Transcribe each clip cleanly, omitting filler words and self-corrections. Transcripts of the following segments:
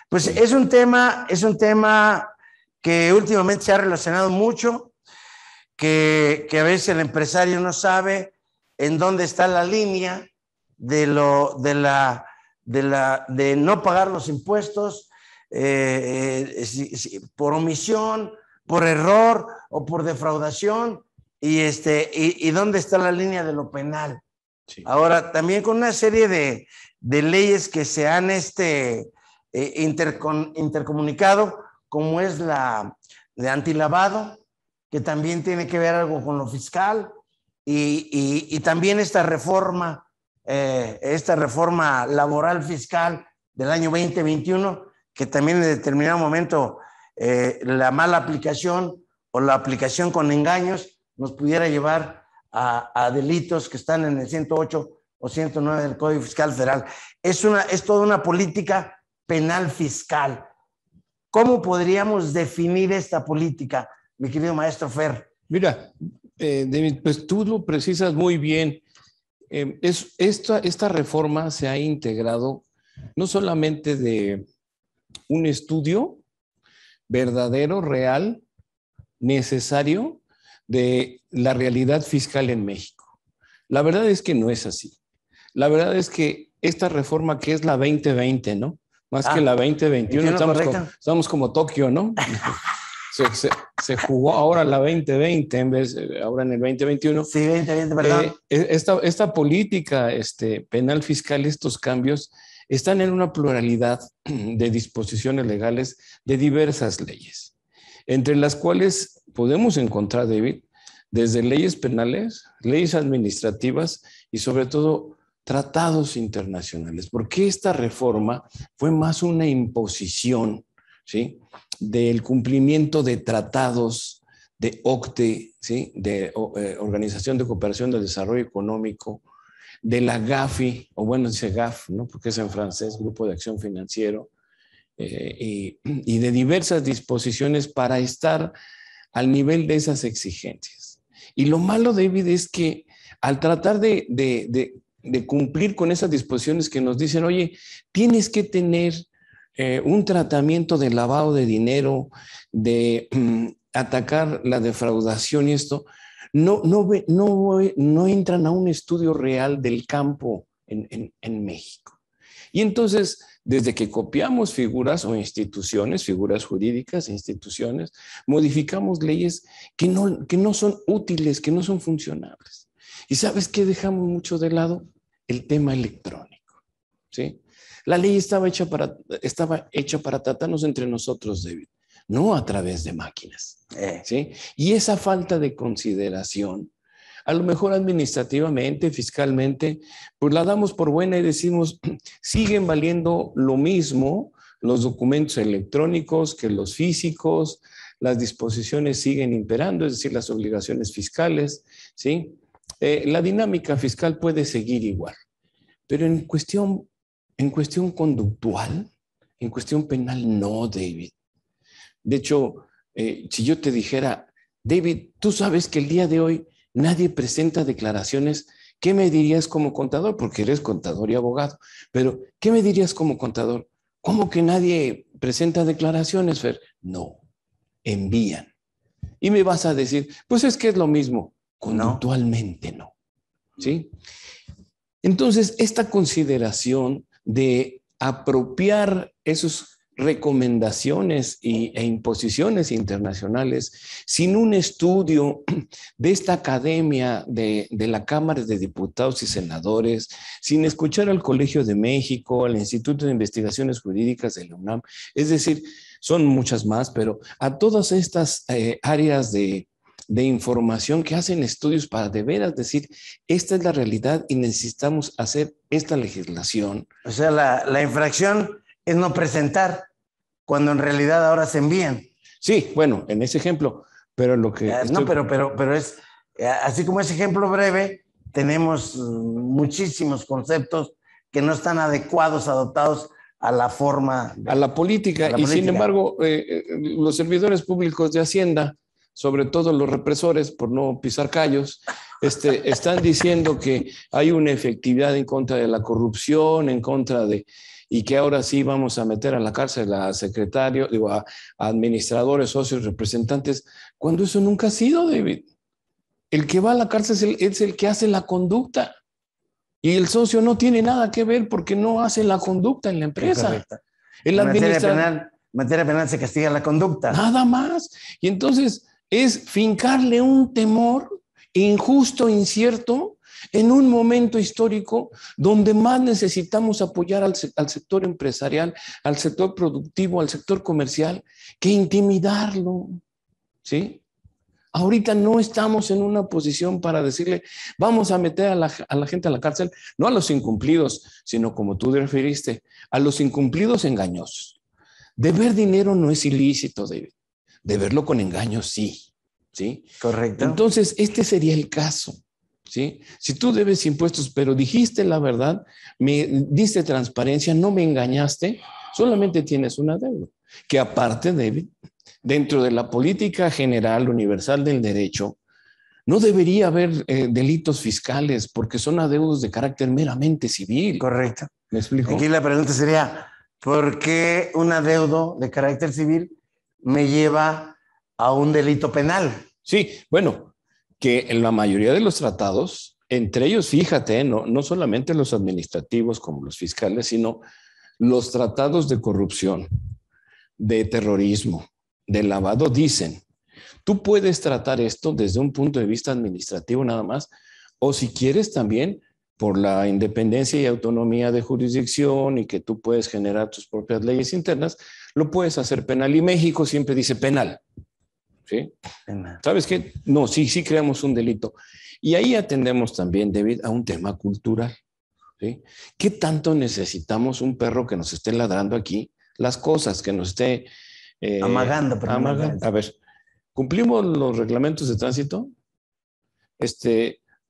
Pues es un tema que últimamente se ha relacionado mucho, que a veces el empresario no sabe en dónde está la línea de no pagar los impuestos por omisión, por error o por defraudación, y dónde está la línea de lo penal. Sí. Ahora, también con una serie de leyes que se han intercomunicado, como es la de antilavado, que también tiene que ver algo con lo fiscal, y también esta reforma laboral fiscal del año 2021, que también en determinado momento la mala aplicación o la aplicación con engaños nos pudiera llevar a delitos que están en el 108 o 109 del Código Fiscal Federal. Es toda una política penal fiscal. ¿Cómo podríamos definir esta política, mi querido maestro Fer? Mira, David, pues tú lo precisas muy bien. Esta reforma se ha integrado no solamente de un estudio verdadero, real, necesario de la realidad fiscal en México. La verdad es que no es así. La verdad es que esta reforma, que es la 2020, ¿no? Más que la 2021, estamos como Tokio, ¿no? Se jugó ahora la 2020 en vez de ahora en el 2021. Sí, 2020, perdón. Esta política penal fiscal, estos cambios, están en una pluralidad de disposiciones legales de diversas leyes, entre las cuales podemos encontrar, David, desde leyes penales, leyes administrativas y sobre todo tratados internacionales. Porque esta reforma fue más una imposición, ¿sí?, del cumplimiento de tratados de OCDE, ¿sí?, de Organización de Cooperación del Desarrollo Económico, de la GAFI, o bueno, dice GAF, ¿no?, porque es en francés, Grupo de Acción Financiero, y de diversas disposiciones para estar al nivel de esas exigencias. Y lo malo, David, es que al tratar de cumplir con esas disposiciones que nos dicen, oye, tienes que tener un tratamiento de lavado de dinero, de atacar la defraudación y esto, no entran a un estudio real del campo en México. Y entonces, desde que copiamos figuras o instituciones, figuras jurídicas, instituciones, modificamos leyes que no son útiles, que no son funcionables. ¿Y sabes qué dejamos mucho de lado? El tema electrónico, ¿sí? La ley estaba hecha para tratarnos entre nosotros, David, no a través de máquinas, ¿sí? Y esa falta de consideración, a lo mejor administrativamente, fiscalmente, pues la damos por buena y decimos, siguen valiendo lo mismo los documentos electrónicos que los físicos, las disposiciones siguen imperando, es decir, las obligaciones fiscales, ¿sí? La dinámica fiscal puede seguir igual, pero en cuestión conductual, en cuestión penal, no, David. De hecho, si yo te dijera, David, tú sabes que el día de hoy nadie presenta declaraciones, ¿qué me dirías como contador? Porque eres contador y abogado, pero ¿qué me dirías como contador? ¿Cómo que nadie presenta declaraciones, Fer? No, envían. Y me vas a decir, pues es que es lo mismo. Conductualmente no. ¿Sí? Entonces, esta consideración de apropiar esas recomendaciones e imposiciones internacionales sin un estudio de esta academia de la Cámara de Diputados y Senadores, sin escuchar al Colegio de México, al Instituto de Investigaciones Jurídicas de la UNAM, es decir, son muchas más, pero a todas estas áreas de información que hacen estudios para de veras decir, esta es la realidad y necesitamos hacer esta legislación. O sea, la infracción es no presentar, cuando en realidad ahora se envían. Sí, bueno, en ese ejemplo, pero lo que... No, pero es, así como ese ejemplo breve, tenemos muchísimos conceptos que no están adecuados, adoptados a la forma... A la política, sin embargo, los servidores públicos de Hacienda, sobre todo los represores, por no pisar callos, están diciendo que hay una efectividad en contra de la corrupción, en contra de... y que ahora sí vamos a meter a la cárcel a secretarios, digo, a administradores, socios, representantes, cuando eso nunca ha sido, David. El que va a la cárcel es el que hace la conducta. Y el socio no tiene nada que ver porque no hace la conducta en la empresa. En materia penal se castiga la conducta. Nada más. Y entonces es fincarle un temor injusto, incierto, en un momento histórico donde más necesitamos apoyar al sector empresarial, al sector productivo, al sector comercial, que intimidarlo. ¿Sí? Ahorita no estamos en una posición para decirle, vamos a meter a la gente a la cárcel, no a los incumplidos, sino como tú te referiste, a los incumplidos engañosos. Deber dinero no es ilícito, David. Deberlo con engaño, sí. ¿Sí? Correcto. Entonces, este sería el caso. ¿Sí? Si tú debes impuestos, pero dijiste la verdad, me diste transparencia, no me engañaste, solamente tienes una deuda. Que aparte, David, dentro de la política general universal del derecho, no debería haber delitos fiscales porque son adeudos de carácter meramente civil. Correcto. ¿Me explico? Aquí la pregunta sería, ¿por qué un adeudo de carácter civil me lleva a un delito penal? Sí, bueno, que en la mayoría de los tratados, entre ellos, fíjate, no solamente los administrativos como los fiscales, sino los tratados de corrupción, de terrorismo, de lavado, dicen, tú puedes tratar esto desde un punto de vista administrativo nada más, o si quieres también por la independencia y autonomía de jurisdicción y que tú puedes generar tus propias leyes internas, lo puedes hacer penal. Y México siempre dice penal. ¿Sí? ¿Sabes qué? No, sí creamos un delito. Y ahí atendemos también, David, a un tema cultural. ¿Sí? ¿Qué tanto necesitamos un perro que nos esté ladrando aquí? Las cosas, que nos esté... amagando. A ver, ¿cumplimos los reglamentos de tránsito?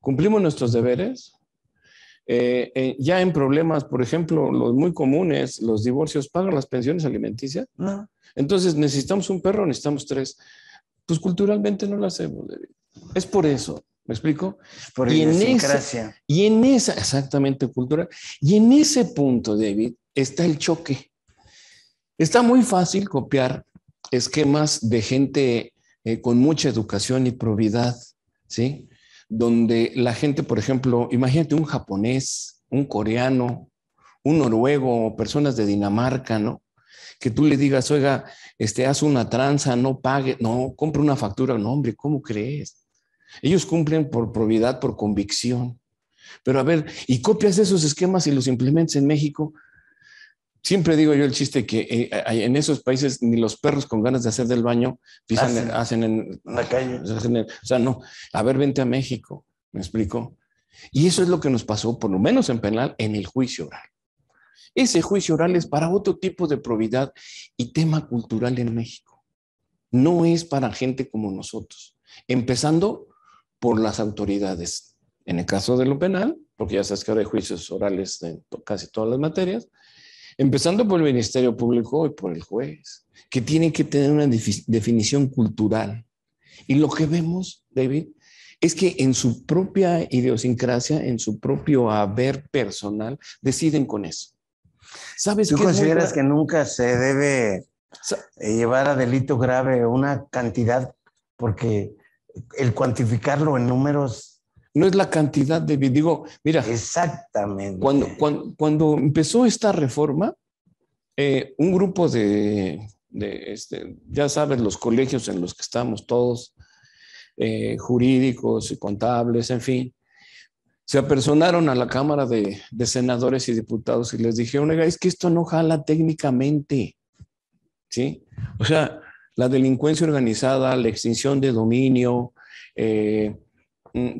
¿Cumplimos nuestros deberes? Ya en problemas, por ejemplo, los muy comunes, los divorcios, ¿pagan las pensiones alimenticias? No. Entonces, ¿necesitamos un perro? Necesitamos 3. Pues culturalmente no lo hacemos, David. Es por eso, ¿me explico? Por idiosincrasia. Y en esa, exactamente, cultural. Y en ese punto, David, está el choque. Está muy fácil copiar esquemas de gente con mucha educación y probidad, ¿sí? Donde la gente, por ejemplo, imagínate un japonés, un coreano, un noruego, personas de Dinamarca, ¿no? Que tú le digas, oiga, haz una tranza, no pague, no, compre una factura. No, hombre, ¿cómo crees? Ellos cumplen por probidad, por convicción. Pero a ver, y copias esos esquemas y los implementas en México. Siempre digo yo el chiste que en esos países ni los perros con ganas de hacer del baño hacen en la calle. O sea, no, a ver, vente a México, ¿me explico? Y eso es lo que nos pasó, por lo menos en penal, en el juicio oral. Ese juicio oral es para otro tipo de probidad y tema cultural en México. No es para gente como nosotros. Empezando por las autoridades. En el caso de lo penal, porque ya sabes que ahora hay juicios orales en casi todas las materias, empezando por el Ministerio Público y por el juez, que tienen que tener una definición cultural. Y lo que vemos, David, es que en su propia idiosincrasia, en su propio haber personal, deciden con eso. ¿Sabes? ¿Tú consideras que nunca se debe llevar a delito grave una cantidad? Porque el cuantificarlo en números... No es la cantidad de... Digo, mira... Exactamente. Cuando empezó esta reforma, un grupo ya sabes, los colegios en los que estamos todos, jurídicos y contables, en fin, se apersonaron a la Cámara de Senadores y Diputados y les dijeron, oiga, es que esto no jala técnicamente, ¿sí? O sea, la delincuencia organizada, la extinción de dominio,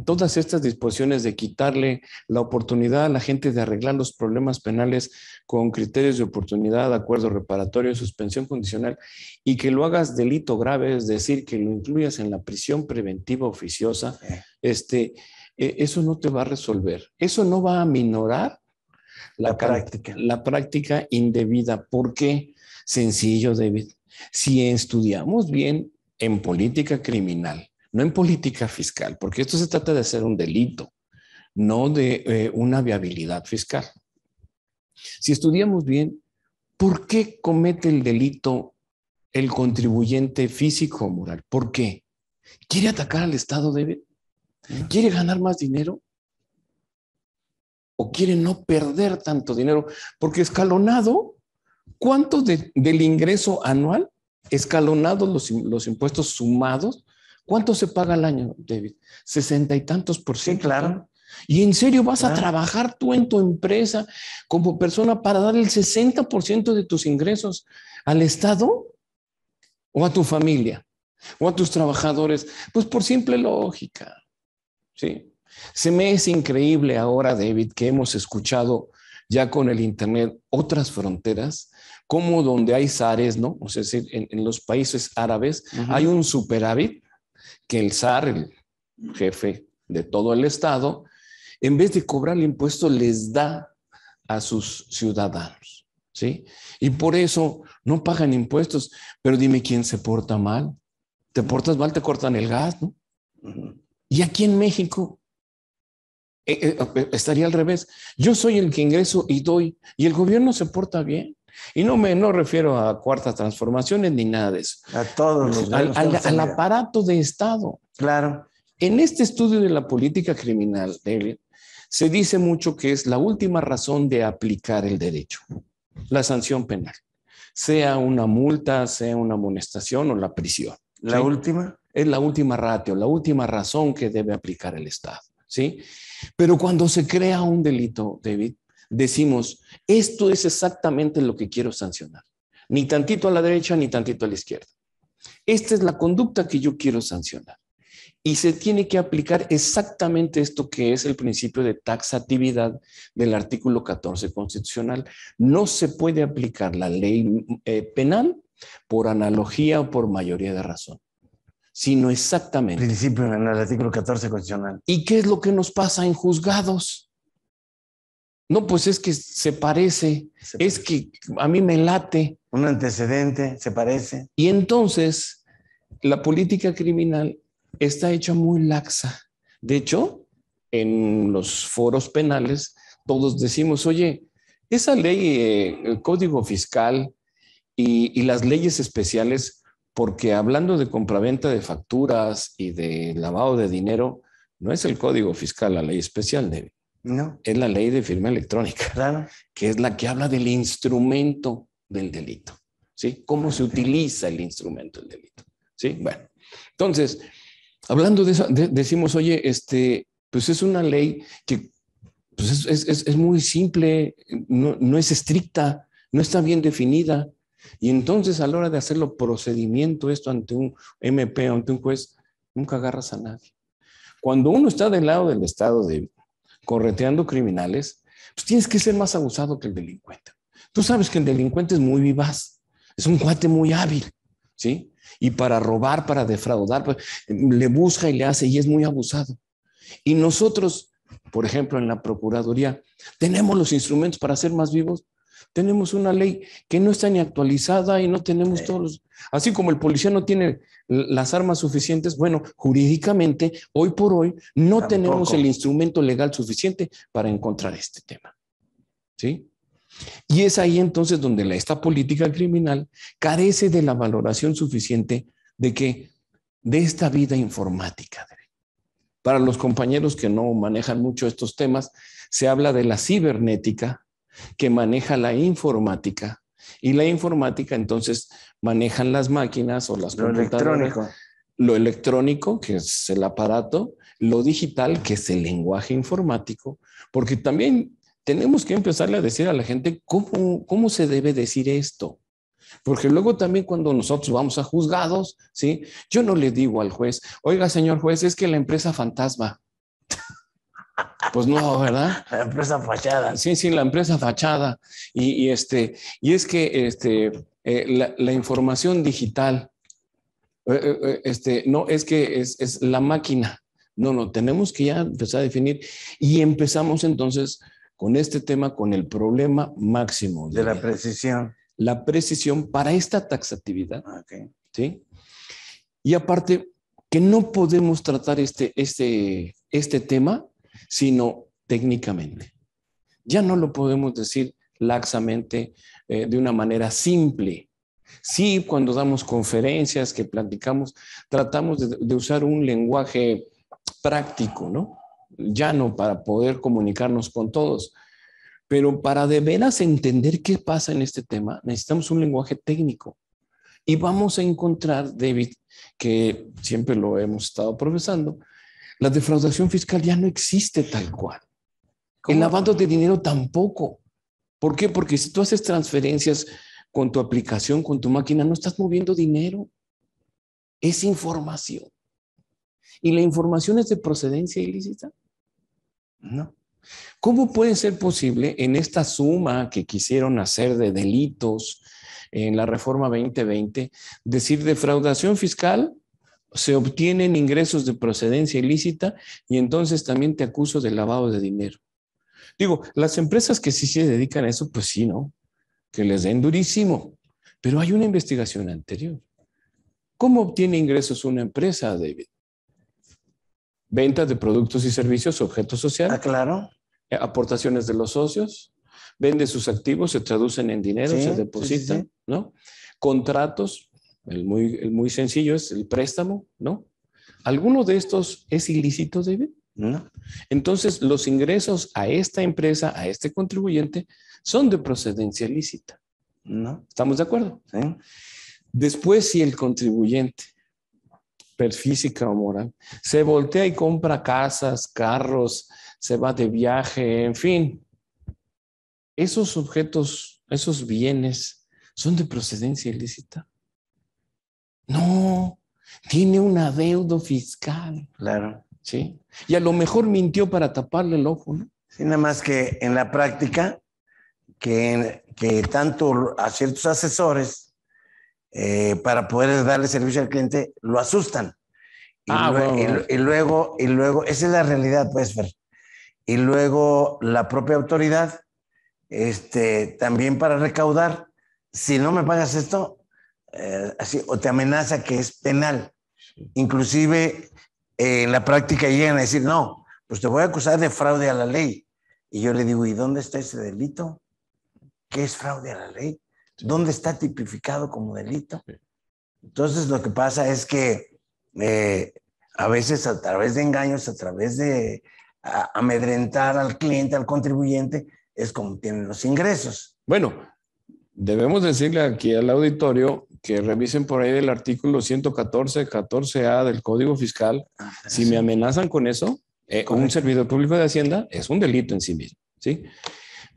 todas estas disposiciones de quitarle la oportunidad a la gente de arreglar los problemas penales con criterios de oportunidad, acuerdo reparatorio, suspensión condicional, y que lo hagas delito grave, es decir, que lo incluyas en la prisión preventiva oficiosa, eso no te va a resolver. Eso no va a aminorar la práctica indebida. ¿Por qué? Sencillo, David. Si estudiamos bien en política criminal, no en política fiscal, porque esto se trata de hacer un delito, no de una viabilidad fiscal. Si estudiamos bien, ¿por qué comete el delito el contribuyente físico o moral? ¿Por qué? ¿Quiere atacar al Estado, David? ¿Quiere ganar más dinero? ¿O quiere no perder tanto dinero? Porque escalonado, ¿cuánto del ingreso anual, escalonados los impuestos sumados, cuánto se paga al año, David? 60 y tantos %. Sí, claro. ¿Y en serio vas a trabajar tú en tu empresa como persona para dar el 60% de tus ingresos al Estado o a tu familia o a tus trabajadores? Pues por simple lógica, ¿sí? Se me es increíble ahora, David, que hemos escuchado ya con el Internet otras fronteras, como donde hay zares, ¿no? O sea, es decir, en los países árabes hay un superávit que el zar, el jefe de todo el Estado, en vez de cobrar el impuesto, les da a sus ciudadanos, ¿sí? Y por eso no pagan impuestos. Pero dime quién se porta mal. Te portas mal, te cortan el gas, ¿no? Y aquí en México estaría al revés. Yo soy el que ingreso y doy, y el gobierno se porta bien. Y no refiero a cuartas transformaciones ni nada de eso. A todos los al aparato de Estado. Claro. En este estudio de la política criminal, David, se dice mucho que es la última razón de aplicar el derecho, la sanción penal, sea una multa, sea una amonestación o la prisión. ¿La ¿sí? última? Es la última ratio, la última razón que debe aplicar el Estado, ¿sí? Pero cuando se crea un delito, David, decimos, esto es exactamente lo que quiero sancionar. Ni tantito a la derecha, ni tantito a la izquierda. Esta es la conducta que yo quiero sancionar. Y se tiene que aplicar exactamente esto que es el principio de taxatividad del artículo 14 constitucional. No se puede aplicar la ley penal por analogía o por mayoría de razón, sino exactamente. Principio en el artículo 14 constitucional. ¿Y qué es lo que nos pasa en juzgados? No, pues es que se parece, es que a mí me late. Un antecedente, se parece. Y entonces la política criminal está hecha muy laxa. De hecho, en los foros penales, todos decimos, oye, esa ley, el Código Fiscal y las leyes especiales, porque hablando de compraventa de facturas y de lavado de dinero, no es el Código Fiscal la ley especial, David. No. Es la ley de firma electrónica, claro, que es la que habla del instrumento del delito, ¿sí? Cómo se utiliza el instrumento del delito, ¿sí? Bueno, entonces, hablando de eso, decimos, oye, pues es una ley que pues es muy simple, no es estricta, no está bien definida. Y entonces a la hora de hacerlo procedimiento, esto ante un MP, ante un juez, nunca agarras a nadie. Cuando uno está del lado del Estado correteando criminales, pues tienes que ser más abusado que el delincuente. Tú sabes que el delincuente es muy vivaz, es un cuate muy hábil, ¿sí? Y para robar, para defraudar, pues, le busca y le hace y es muy abusado. Y nosotros, por ejemplo, en la Procuraduría, tenemos los instrumentos para ser más vivos. Tenemos una ley que no está ni actualizada y no tenemos todos los... Así como el policía no tiene las armas suficientes, bueno, jurídicamente, hoy por hoy, no tenemos el instrumento legal suficiente para encontrar este tema. ¿Sí? Y es ahí entonces donde esta política criminal carece de la valoración suficiente de esta vida informática. Para los compañeros que no manejan mucho estos temas, se habla de la cibernética, que maneja la informática, y la informática entonces manejan las máquinas o las computadoras. Lo electrónico, que es el aparato, lo digital, que es el lenguaje informático, porque también tenemos que empezarle a decir a la gente cómo se debe decir esto. Porque luego también cuando nosotros vamos a juzgados, ¿sí? Yo no le digo al juez, oiga, señor juez, es que la empresa fantasma. Pues no, ¿verdad? La empresa fachada. Sí, la empresa fachada. Y es que la información digital, no, es que es la máquina. No, tenemos que ya empezar a definir y empezamos entonces con este tema, con el problema máximo. De la precisión. La precisión para esta taxatividad. Okay. ¿Sí? Y aparte, que no podemos tratar este tema sino técnicamente. Ya no lo podemos decir laxamente, de una manera simple. Sí, cuando damos conferencias, que platicamos, tratamos de usar un lenguaje práctico, ¿no? Llano para poder comunicarnos con todos. Pero para de veras entender qué pasa en este tema, necesitamos un lenguaje técnico. Y vamos a encontrar, David, que siempre lo hemos estado profesando, la defraudación fiscal ya no existe tal cual. ¿Cómo? El lavado de dinero tampoco. ¿Por qué? Porque si tú haces transferencias con tu aplicación, con tu máquina, no estás moviendo dinero. Es información. ¿Y la información es de procedencia ilícita? No. ¿Cómo puede ser posible en esta suma que quisieron hacer de delitos en la reforma 2020, decir defraudación fiscal, se obtienen ingresos de procedencia ilícita y entonces también te acuso de lavado de dinero? Digo, las empresas que sí se dedican a eso, pues sí, ¿no? Que les den durísimo. Pero hay una investigación anterior. ¿Cómo obtiene ingresos una empresa, David? Ventas de productos y servicios, objeto social. Ah, claro. Aportaciones de los socios. Vende sus activos, se traducen en dinero, Sí, se depositan, sí. ¿No? Contratos, el muy sencillo es el préstamo, ¿no? ¿Alguno de estos es ilícito, David? No. Entonces, los ingresos a esta empresa, a este contribuyente, son de procedencia lícita. No. ¿Estamos de acuerdo? Sí. Después, si el contribuyente, física o moral, se voltea y compra casas, carros, se va de viaje, en fin, esos objetos, esos bienes, ¿son de procedencia ilícita? No, tiene un adeudo fiscal. Claro. ¿Sí? Y a lo mejor mintió para taparle el ojo, ¿no? Sí, nada más que en la práctica, que tanto a ciertos asesores, para poder darle servicio al cliente, lo asustan. Y luego, esa es la realidad, pues, Fer. Y luego la propia autoridad, también para recaudar, si no me pagas esto, así, o te amenaza que es penal. Inclusive en la práctica llegan a decir, no, pues te voy a acusar de fraude a la ley. Y yo le digo, ¿y dónde está ese delito? ¿Qué es fraude a la ley? ¿Dónde está tipificado como delito? Entonces lo que pasa es que a veces a través de engaños, a través de amedrentar al cliente, al contribuyente, es como tienen los ingresos. Bueno, debemos decirle aquí al auditorio que revisen por ahí el artículo 114, 14A del Código Fiscal. Si me amenazan con eso, un servidor público de Hacienda es un delito en sí mismo, ¿sí?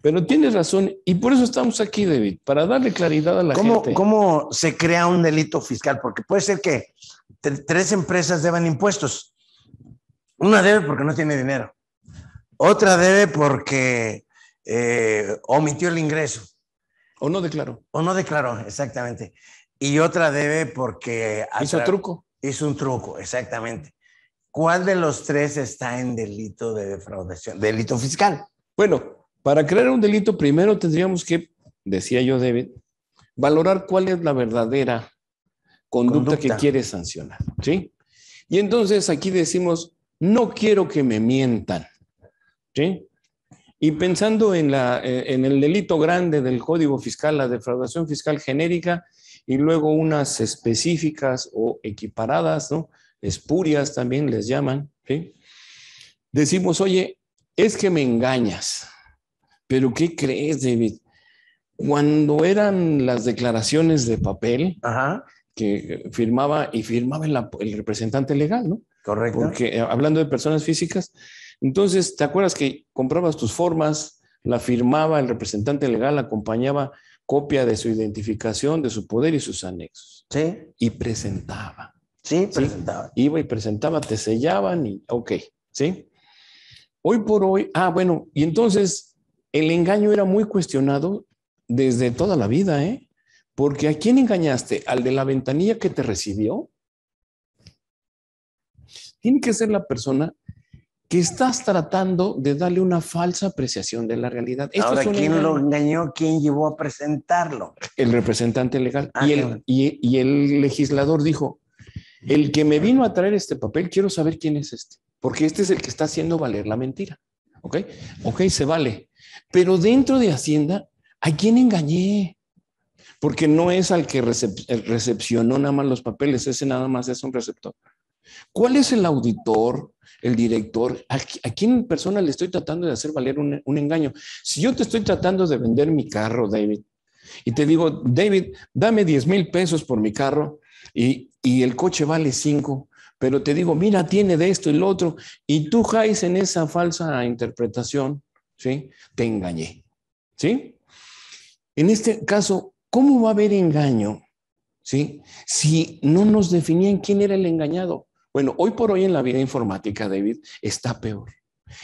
Pero tienes razón, y por eso estamos aquí, David, para darle claridad a la gente. ¿Cómo se crea un delito fiscal? Porque puede ser que 3 empresas deban impuestos. Una debe porque no tiene dinero. Otra debe porque omitió el ingreso. O no declaró. O no declaró, exactamente. Y otra debe porque... Hizo truco. Hizo un truco, exactamente. ¿Cuál de los 3 está en delito de defraudación? Delito fiscal. Bueno, para crear un delito, primero tendríamos que, decía yo, David, valorar cuál es la verdadera conducta que quiere sancionar, ¿sí? Y entonces aquí decimos, no quiero que me mientan, ¿sí? Y pensando en el delito grande del Código Fiscal, la defraudación fiscal genérica, y luego unas específicas o equiparadas, ¿no? Espurias también les llaman, ¿sí? Decimos, oye, es que me engañas. ¿Pero qué crees, David? Cuando eran las declaraciones de papel, ajá, que firmaba el representante legal, ¿no? Correcto. Porque hablando de personas físicas, entonces, ¿te acuerdas que comprabas tus formas, la firmaba el representante legal, acompañaba copia de su identificación, de su poder y sus anexos? Sí. Y presentaba. Sí, presentaba. ¿Sí? Iba y presentaba, te sellaban y ok, ¿sí? Hoy por hoy, bueno, y entonces el engaño era muy cuestionado desde toda la vida, ¿eh? Porque ¿a quién engañaste? ¿Al de la ventanilla que te recibió? Tiene que ser la persona que estás tratando de darle una falsa apreciación de la realidad. Ahora, ¿quién lo engañó? ¿Quién llevó a presentarlo? El representante legal. Y el legislador dijo, el que me vino a traer este papel, quiero saber quién es este, porque este es el que está haciendo valer la mentira. ¿Ok? Ok, se vale. Pero dentro de Hacienda ¿A quién engañé? Porque no es al que recepcionó nada más los papeles, ese nada más es un receptor. ¿Cuál es el auditor, el director? ¿A quién persona le estoy tratando de hacer valer un engaño? Si yo te estoy tratando de vender mi carro, David, y te digo, David, dame 10,000 pesos por mi carro y el coche vale 5, pero te digo, mira, tiene de esto y lo otro, y tú caes en esa falsa interpretación, ¿sí? Te engañé, ¿sí? En este caso, ¿cómo va a haber engaño, ¿sí? Si no nos definían quién era el engañado? Bueno, hoy por hoy en la vida informática, David, está peor.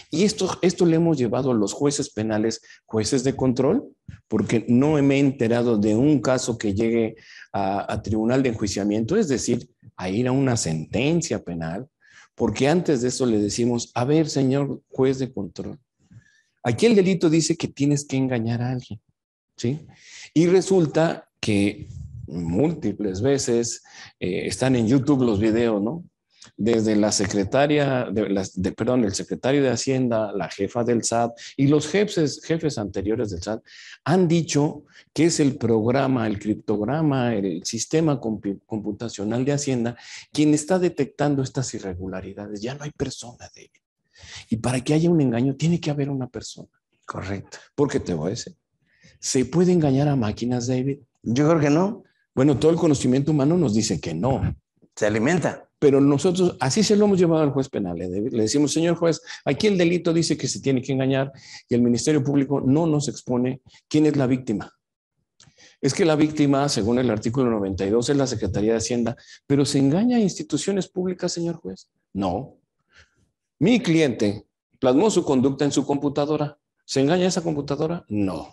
Y esto le hemos llevado a los jueces penales, jueces de control, porque no me he enterado de un caso que llegue a tribunal de enjuiciamiento, es decir, a ir a una sentencia penal, porque antes de eso le decimos, a ver, señor juez de control, aquí el delito dice que tienes que engañar a alguien, ¿sí? Y resulta que múltiples veces están en YouTube los videos, ¿no? Desde la secretaria, el secretario de Hacienda, la jefa del SAT y los jefes anteriores del SAT han dicho que es el programa, el criptograma, el sistema computacional de Hacienda quien está detectando estas irregularidades. Ya no hay persona, David. Y para que haya un engaño tiene que haber una persona. Correcto. Porque te voy a decir, ¿se puede engañar a máquinas, David? Yo creo que no. Bueno, todo el conocimiento humano nos dice que no. Se alimenta. Pero nosotros así se lo hemos llevado al juez penal. Le decimos, señor juez, aquí el delito dice que se tiene que engañar y el Ministerio Público no nos expone quién es la víctima. Es que la víctima, según el artículo 92, es la Secretaría de Hacienda, pero ¿se engaña a instituciones públicas, señor juez? No. Mi cliente plasmó su conducta en su computadora. ¿Se engaña esa computadora? No.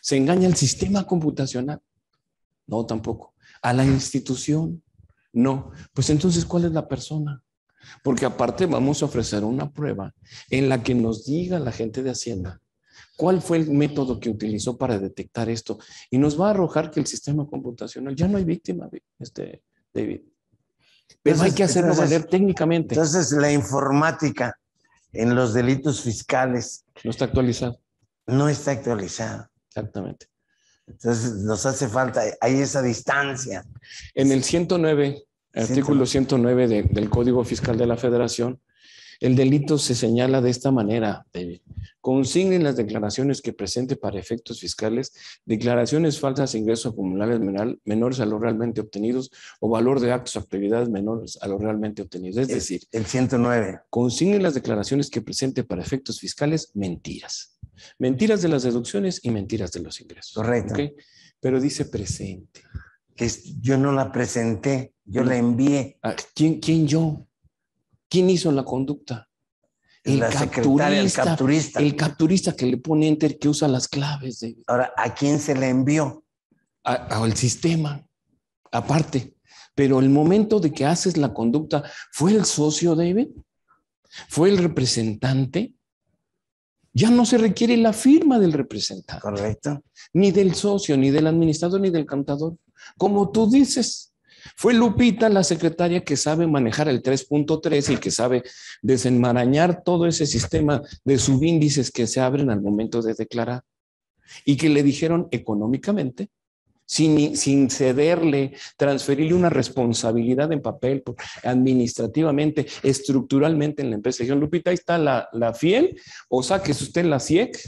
¿Se engaña el sistema computacional? No, tampoco. ¿A la institución? No. Pues entonces, ¿cuál es la persona? Porque aparte vamos a ofrecer una prueba en la que nos diga la gente de Hacienda cuál fue el método que utilizó para detectar esto. Y nos va a arrojar que el sistema computacional, ya no hay víctima, David. Pero hay que hacerlo valer técnicamente. Entonces, la informática en los delitos fiscales no está actualizada. No está actualizada. Exactamente. Entonces, nos hace falta, hay esa distancia. En el 109, artículo 109 del Código Fiscal de la Federación, el delito se señala de esta manera, David. Consignen las declaraciones que presente para efectos fiscales declaraciones falsas de ingresos acumulables menores a los realmente obtenidos o valor de actos o actividades menores a los realmente obtenidos. Es decir, el 109. Consignen las declaraciones que presente para efectos fiscales mentiras. Mentiras de las deducciones y mentiras de los ingresos. Correcto. ¿Okay? Pero dice presente. Yo no la presenté, yo la envié. ¿Quién yo? ¿Quién hizo la conducta? El capturista. El capturista que le pone enter, que usa las claves. David. Ahora, ¿a quién se le envió? Al sistema, aparte. Pero el momento de que haces la conducta, ¿fue el socio, David? ¿Fue el representante? Ya no se requiere la firma del representante. Correcto. Ni del socio, ni del administrador, ni del contador. Como tú dices. Fue Lupita, la secretaria, que sabe manejar el 3.3 y que sabe desenmarañar todo ese sistema de subíndices que se abren al momento de declarar. Y que le dijeron económicamente, sin cederle, transferirle una responsabilidad en papel, administrativamente, estructuralmente en la empresa. Dijeron, Lupita, ahí está la fiel, o sáquese usted la CIEC,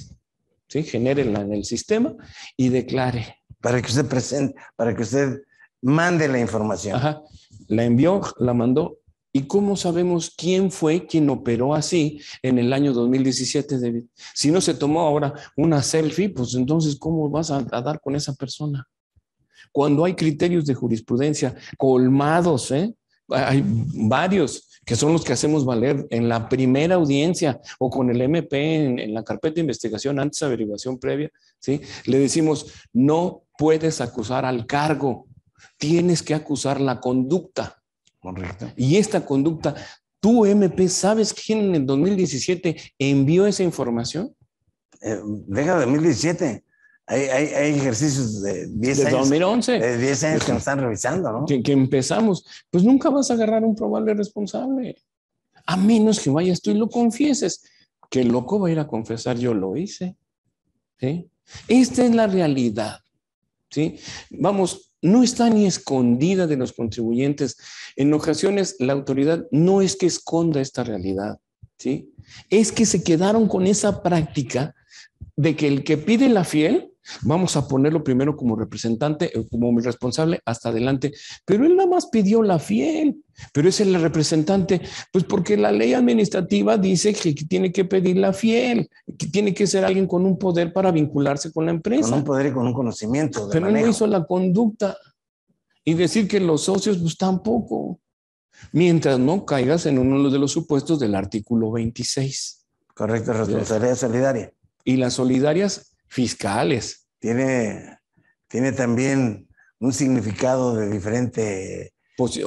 ¿sí? Genérela en el sistema y declare. Para que usted presente, para que usted mande la información. Ajá. La envió, la mandó. ¿Y cómo sabemos quién fue quien operó así en el año 2017, David? Si no se tomó ahora una selfie, pues entonces, ¿cómo vas a dar con esa persona? Cuando hay criterios de jurisprudencia colmados, hay varios que son los que hacemos valer en la primera audiencia o con el MP en la carpeta de investigación antes de averiguación previa, ¿sí? Le decimos, no puedes acusar al cargo. Tienes que acusar la conducta. Correcto. Y esta conducta, tú, MP, ¿sabes quién en el 2017 envió esa información? Deja 2017. Hay ejercicios de 10 años. De 2011. De 10 años que nos están revisando, ¿no? Que empezamos. Pues nunca vas a agarrar un probable responsable. A menos que vayas tú y lo confieses. Que el loco va a ir a confesar, yo lo hice. ¿Sí? Esta es la realidad, ¿sí? Vamos, no está ni escondida de los contribuyentes. En ocasiones la autoridad no es que esconda esta realidad, ¿sí? Es que se quedaron con esa práctica de que el que pide la fiel, vamos a ponerlo primero como representante, como mi responsable hasta adelante, pero él nada más pidió la fiel, pero es el representante, pues porque la ley administrativa dice que tiene que pedir la fiel, que tiene que ser alguien con un poder para vincularse con la empresa. Con un poder y con un conocimiento de pero manejo. Él no hizo la conducta y decir que los socios pues tampoco, mientras no caigas en uno de los supuestos del artículo 26. Correcto, responsabilidad solidaria. Y las solidarias fiscales. Tiene también un significado de diferente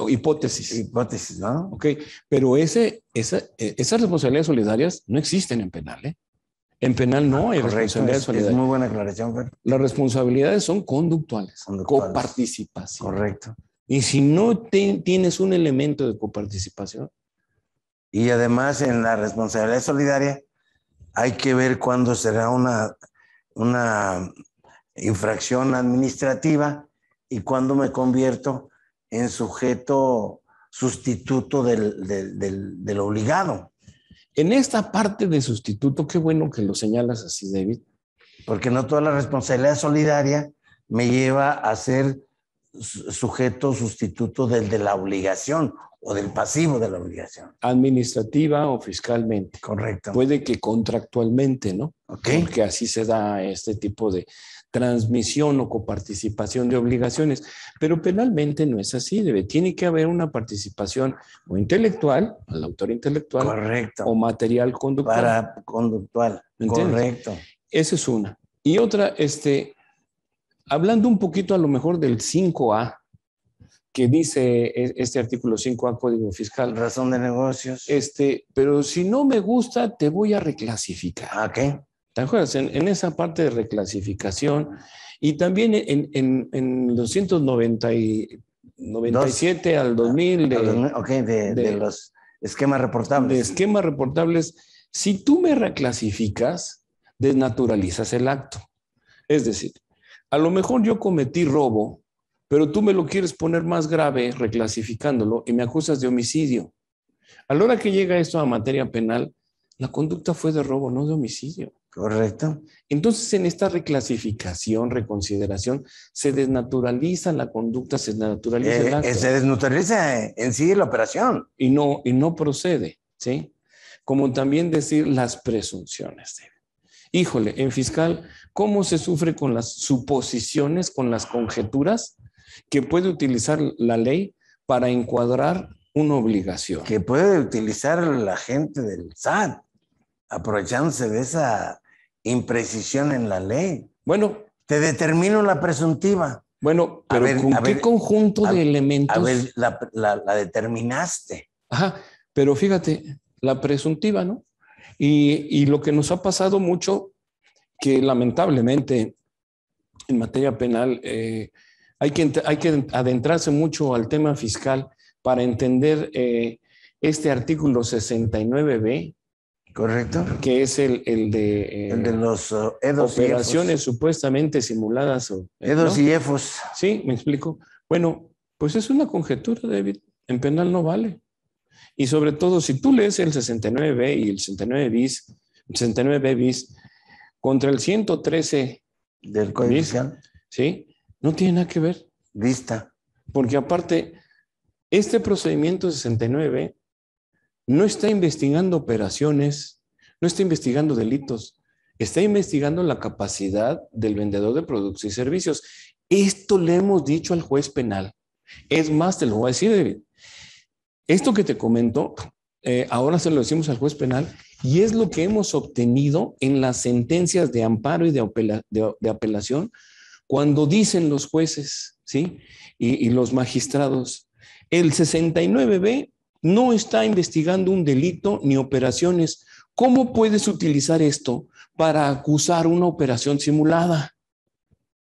hipótesis, ¿no? Ok, pero esas responsabilidades solidarias no existen en penal, ¿eh? En penal no hay responsabilidades solidarias. Es muy buena aclaración, Fer. Las responsabilidades son conductuales. Coparticipación. Correcto. Y si no tienes un elemento de coparticipación. Y además en la responsabilidad solidaria hay que ver cuándo será una infracción administrativa y cuándo me convierto en sujeto sustituto del obligado. En esta parte de sustituto, qué bueno que lo señalas así, David. Porque no toda la responsabilidad solidaria me lleva a ser sujeto sustituto del de la obligación o del pasivo de la obligación. Administrativa o fiscalmente. Correcto. Puede que contractualmente, ¿no? Okay. Porque así se da este tipo de transmisión o coparticipación de obligaciones. Pero penalmente no es así. Tiene que haber una participación o intelectual, al autor intelectual. Correcto. O material conductual. Para conductual. ¿Entiendes? Correcto. Esa es una. Y otra, hablando un poquito a lo mejor del 5A, que dice este artículo 5A, Código Fiscal. Razón de negocios. Pero si no me gusta, te voy a reclasificar. Ok. ¿Te acuerdas? En esa parte de reclasificación y también en los 197 al 2000 de los esquemas reportables. De esquemas reportables, si tú me reclasificas, desnaturalizas el acto. Es decir, a lo mejor yo cometí robo, pero tú me lo quieres poner más grave reclasificándolo y me acusas de homicidio. A la hora que llega esto a materia penal, la conducta fue de robo, no de homicidio. Correcto. Entonces, en esta reclasificación, reconsideración, se desnaturaliza la conducta, se desnaturaliza el acto. Se desnaturaliza en sí la operación. Y no procede, ¿sí? Como también decir las presunciones. Híjole, en fiscal, ¿cómo se sufre con las suposiciones, con las conjeturas que puede utilizar la ley para encuadrar una obligación? Que puede utilizar la gente del SAT, aprovechándose de esa imprecisión en la ley. Bueno. Te determino la presuntiva. Bueno, pero ¿con qué conjunto de elementos? A ver, la determinaste. Ajá, pero fíjate, la presuntiva, ¿no? Y lo que nos ha pasado mucho, que lamentablemente en materia penal hay que adentrarse mucho al tema fiscal para entender este artículo 69B. Correcto. Que es el de los EDOS operaciones supuestamente simuladas. EDOS, ¿no? Y EFOS. Sí, me explico. Bueno, pues es una conjetura, David. En penal no vale. Y sobre todo, si tú lees el 69B y el 69B bis contra el 113 del Código Fiscal, ¿sí? No tiene nada que ver. Vista. Porque aparte, este procedimiento 69B no está investigando operaciones, no está investigando delitos, está investigando la capacidad del vendedor de productos y servicios. Esto le hemos dicho al juez penal. Es más, te lo voy a decir, David. Esto que te comento, ahora se lo decimos al juez penal y es lo que hemos obtenido en las sentencias de amparo y de apelación cuando dicen los jueces, ¿sí? Y los magistrados. El 69B no está investigando un delito ni operaciones. ¿Cómo puedes utilizar esto para acusar una operación simulada?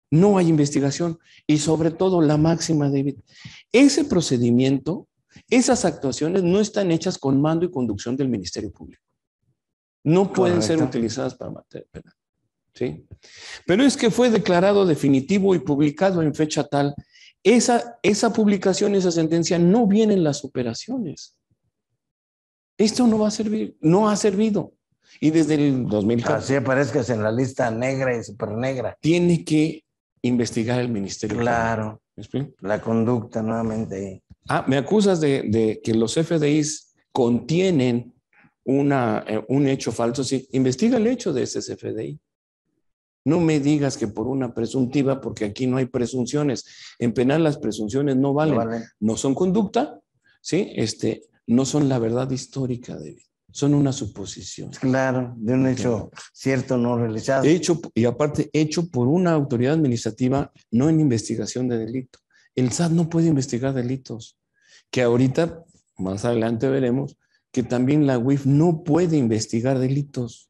No hay investigación. Y sobre todo la máxima, David. Ese procedimiento, esas actuaciones no están hechas con mando y conducción del Ministerio Público. No pueden ser utilizadas para materia penal. ¿sí? Pero es que fue declarado definitivo y publicado en fecha tal. Esa publicación, esa sentencia, no viene en las operaciones. Esto no va a servir, no ha servido. Y desde el 2014. Así aparezcas en la lista negra y súper negra. Tiene que investigar el Ministerio. Claro. ¿Me explico? La conducta nuevamente. Me acusas de que los FDIs contienen un hecho falso. Sí, investiga el hecho de ese CFDI. No me digas que por una presuntiva, porque aquí no hay presunciones. En penal las presunciones no valen. No valen. No son conducta, ¿sí? No son la verdad histórica, David. Son una suposición. Claro, de un hecho cierto no realizado. Y aparte, hecho por una autoridad administrativa, no en investigación de delito. El SAT no puede investigar delitos. Que ahorita, más adelante veremos, que también la UIF no puede investigar delitos.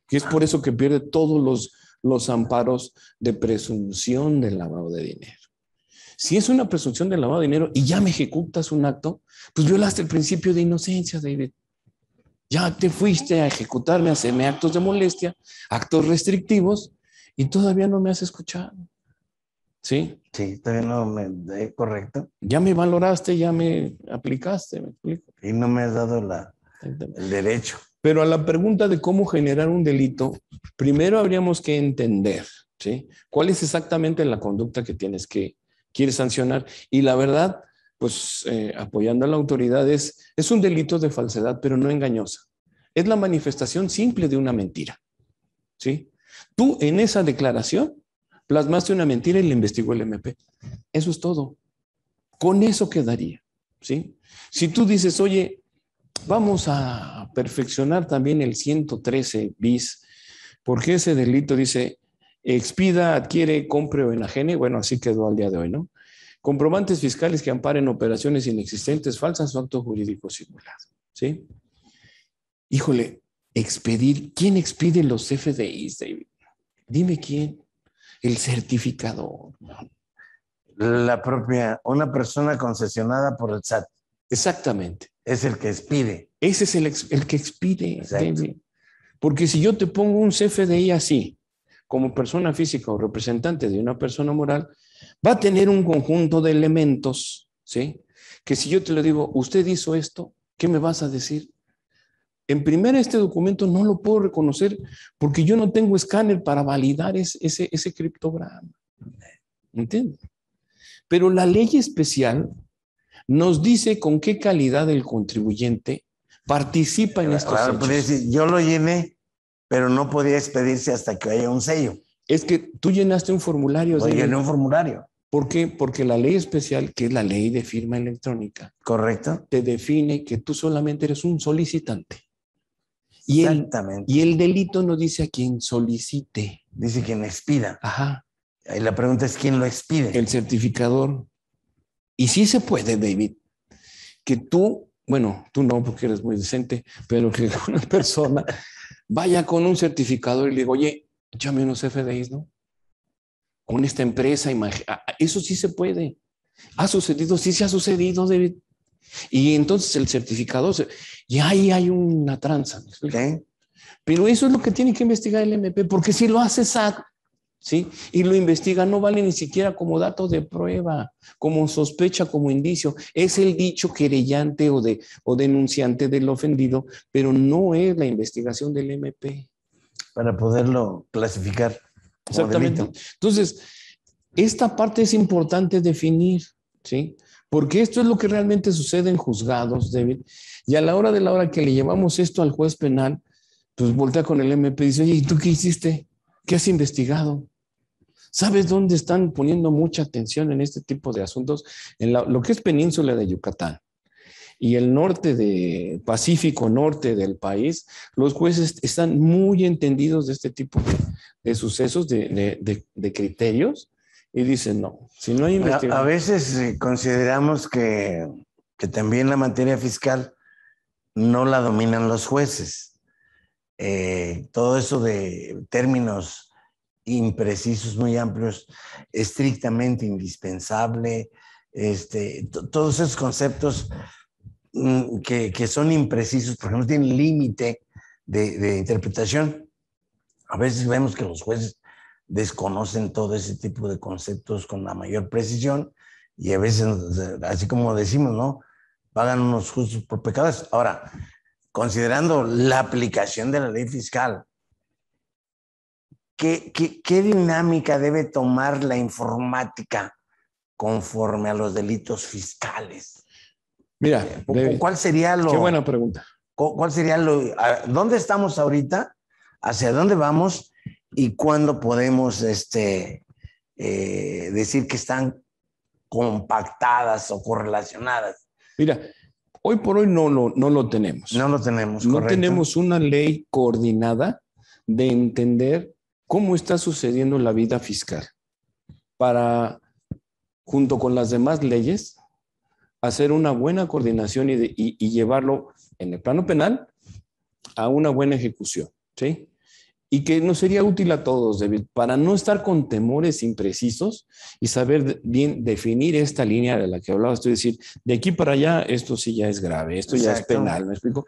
Que es por eso que pierde todos los amparos de presunción de lavado de dinero. Si es una presunción de lavado de dinero y ya me ejecutas un acto, pues violaste el principio de inocencia, David. Ya te fuiste a ejecutarme, a hacerme actos de molestia, actos restrictivos, y todavía no me has escuchado. ¿Sí? Sí, todavía no me... correcto. Ya me valoraste, ya me aplicaste, ¿me explico? Y no me has dado el derecho. Pero a la pregunta de cómo generar un delito, primero habríamos que entender, ¿sí? ¿Cuál es exactamente la conducta que quieres sancionar? Y la verdad, pues apoyando a la autoridad, es un delito de falsedad, pero no engañosa. Es la manifestación simple de una mentira, ¿sí? Tú en esa declaración plasmaste una mentira y la investigó el MP. Eso es todo. Con eso quedaría, ¿sí? Si tú dices, oye, vamos a perfeccionar también el 113 bis, porque ese delito dice, expida, adquiere, compre o enajene, bueno, así quedó al día de hoy, ¿no? Comprobantes fiscales que amparen operaciones inexistentes, falsas o acto jurídico simulado, ¿sí? Híjole, expedir, ¿quién expide los FDIs, David? Dime quién. El certificador. Una persona concesionada por el SAT. Exactamente. Es el que expide. Ese es el que expide, David. Porque si yo te pongo un CFDI así, como persona física o representante de una persona moral, va a tener un conjunto de elementos, ¿sí? Que si yo te lo digo, usted hizo esto, ¿qué me vas a decir? En primera, este documento no lo puedo reconocer porque yo no tengo escáner para validar ese criptograma. ¿Entiendes? Pero la ley especial nos dice con qué calidad el contribuyente participa en estos hechos. Podría decir, yo lo llené, pero no podía expedirse hasta que haya un sello. Es que tú llenaste un formulario. Yo llené un formulario. ¿Por qué? Porque la ley especial, que es la ley de firma electrónica, correcto, te define que tú solamente eres un solicitante. Exactamente. Y el delito no dice a quien solicite. Dice quien expida. Ajá. Y la pregunta es quién lo expide. El certificador. Y sí se puede, David, que tú, bueno, tú no porque eres muy decente, pero que una persona vaya con un certificador y le diga, oye, échame unos FDIs, ¿no? Con esta empresa, eso sí se puede. ¿Ha sucedido? Sí se ha sucedido, David. Y entonces el certificador, y ahí hay una tranza. ¿Okay? Pero eso es lo que tiene que investigar el MP, porque si lo hace SAT, ¿sí? Y lo investiga, no vale ni siquiera como dato de prueba, como sospecha, como indicio. Es el dicho querellante o denunciante del ofendido, pero no es la investigación del MP. Para poderlo clasificar. Exactamente. Delito. Entonces, esta parte es importante definir, ¿sí? Porque esto es lo que realmente sucede en juzgados, David. Y a la hora de la hora que le llevamos esto al juez penal, pues voltea con el MP y dice, oye, ¿y tú qué hiciste? ¿Qué has investigado? ¿Sabes dónde están poniendo mucha atención en este tipo de asuntos? En lo que es península de Yucatán y el norte de Pacífico norte del país, los jueces están muy entendidos de este tipo de sucesos, de criterios, y dicen, no, si no hay investigación. A veces consideramos que también la materia fiscal no la dominan los jueces. Todo eso de términos imprecisos, muy amplios, estrictamente indispensable, todos esos conceptos que son imprecisos porque no tienen límite de interpretación. A veces vemos que los jueces desconocen todo ese tipo de conceptos con la mayor precisión y a veces, así como decimos, ¿no? Pagan unos justos por pecados. Ahora, considerando la aplicación de la ley fiscal, ¿qué dinámica debe tomar la informática conforme a los delitos fiscales? Mira, ¿Cuál sería qué buena pregunta. ¿Cuál sería dónde estamos ahorita? ¿Hacia dónde vamos? ¿Y cuándo podemos decir que están compactadas o correlacionadas? Mira, hoy por hoy no lo tenemos. No lo tenemos, no correcto. Tenemos una ley coordinada de entender cómo está sucediendo la vida fiscal para, junto con las demás leyes, hacer una buena coordinación y llevarlo en el plano penal a una buena ejecución, ¿sí? Y que nos sería útil a todos, David, para no estar con temores imprecisos y saber bien definir esta línea de la que hablaba. Estoy decir, de aquí para allá, esto sí ya es grave, esto ya es penal, ¿me explico?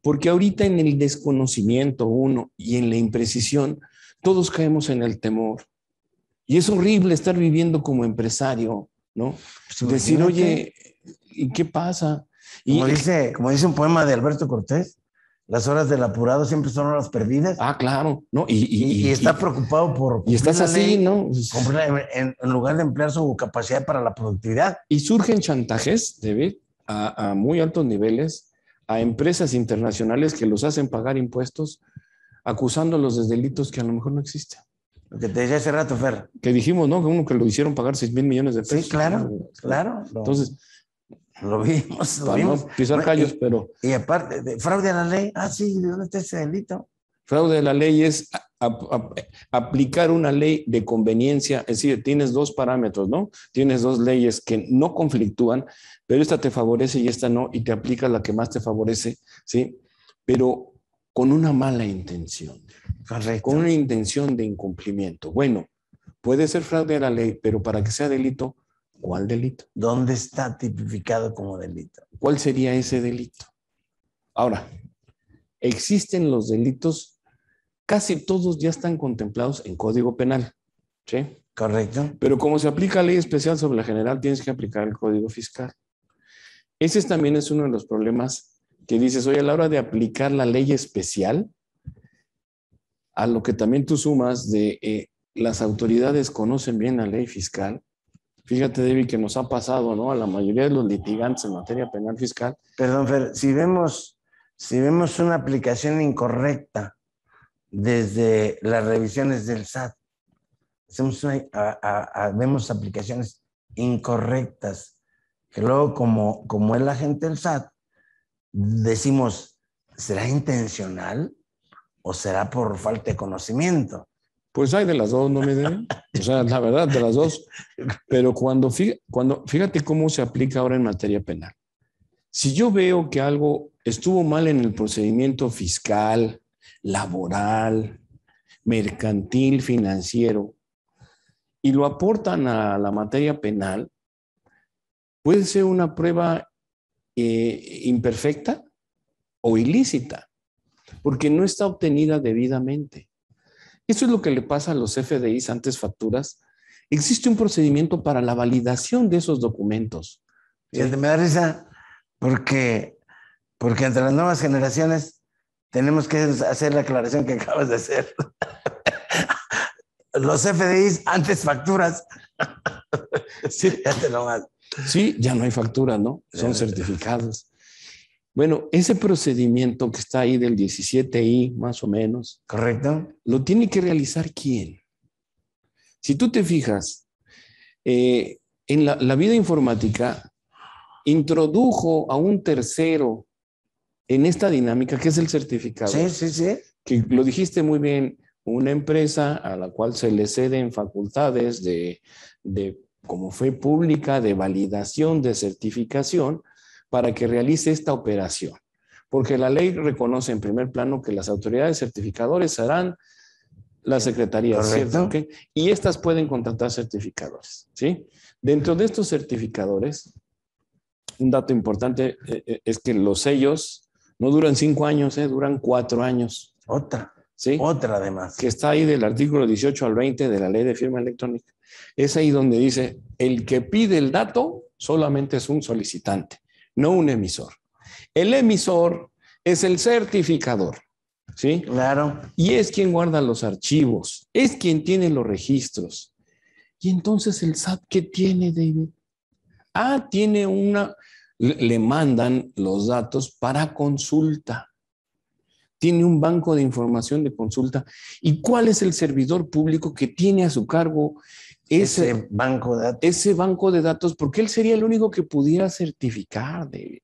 Porque ahorita en el desconocimiento y en la imprecisión, todos caemos en el temor. Y es horrible estar viviendo como empresario, ¿no? Pues decir, oye, ¿y qué pasa? Como dice un poema de Alberto Cortés, las horas del apurado siempre son horas perdidas. Ah, claro, ¿no? Y está preocupado por y estás así, ley, ¿no? En lugar de emplear su capacidad para la productividad. Y surgen chantajes, David, a muy altos niveles, a empresas internacionales que los hacen pagar impuestos, acusándolos de delitos que a lo mejor no existen. Lo que te decía hace rato, Fer. Que dijimos, ¿no? Que uno que lo hicieron pagar 6,000 millones de pesos. Sí, claro, claro. Entonces, lo vimos. No pisar callos, pero... Y aparte, de fraude a la ley, sí, ¿de dónde está ese delito? Fraude a la ley es aplicar una ley de conveniencia, es decir, tienes dos parámetros, ¿no? Tienes dos leyes que no conflictúan, pero esta te favorece y esta no, y te aplica la que más te favorece, ¿sí? Pero con una mala intención. Correcto. Con una intención de incumplimiento. Bueno, puede ser fraude a la ley, pero para que sea delito, ¿cuál delito? ¿Dónde está tipificado como delito? ¿Cuál sería ese delito? Ahora, existen los delitos, casi todos ya están contemplados en Código Penal, ¿sí? Correcto. Pero como se aplica ley especial sobre la general, tienes que aplicar el Código Fiscal. Ese también es uno de los problemas que dices, oye, a la hora de aplicar la ley especial, a lo que también tú sumas de las autoridades conocen bien la ley fiscal. Fíjate, David, que nos ha pasado, ¿no? A la mayoría de los litigantes en materia penal fiscal. Perdón, Fer, si vemos una aplicación incorrecta desde las revisiones del SAT, vemos aplicaciones incorrectas, que luego como el agente del SAT, decimos, ¿será intencional o será por falta de conocimiento? Pues hay de las dos, ¿no me deben? O sea, la verdad, de las dos. Pero fíjate cómo se aplica ahora en materia penal. Si yo veo que algo estuvo mal en el procedimiento fiscal, laboral, mercantil, financiero, y lo aportan a la materia penal, puede ser una prueba imperfecta o ilícita, porque no está obtenida debidamente. Eso es lo que le pasa a los FDIs antes facturas. Existe un procedimiento para la validación de esos documentos. Fíjate, me da risa porque entre las nuevas generaciones tenemos que hacer la aclaración que acabas de hacer. Los FDIs antes facturas. Sí, fíjate nomás. Sí, ya no hay facturas, ¿no? Son certificados. Bueno, ese procedimiento que está ahí del 17I, más o menos. Correcto. ¿Lo tiene que realizar quién? Si tú te fijas, en la vida informática introdujo a un tercero en esta dinámica, que es el certificado. Sí. Que lo dijiste muy bien, una empresa a la cual se le ceden facultades de como fue pública, de validación, de certificación, para que realice esta operación. Porque la ley reconoce en primer plano que las autoridades certificadores serán las secretarías, ¿cierto? ¿Okay? Y estas pueden contratar certificadores, ¿sí? Dentro de estos certificadores, un dato importante es que los sellos no duran 5 años, duran 4 años. Otra. ¿sí? Otra además. Que está ahí del artículo 18 al 20 de la ley de firma electrónica. Es ahí donde dice, el que pide el dato solamente es un solicitante, no un emisor. El emisor es el certificador, ¿sí? Claro. Y es quien guarda los archivos, es quien tiene los registros. Y entonces el SAT, ¿qué tiene, David? Tiene le mandan los datos para consulta. Tiene un banco de información de consulta. ¿Y cuál es el servidor público que tiene a su cargo ese banco de datos? Ese banco de datos, porque él sería el único que pudiera certificar, David.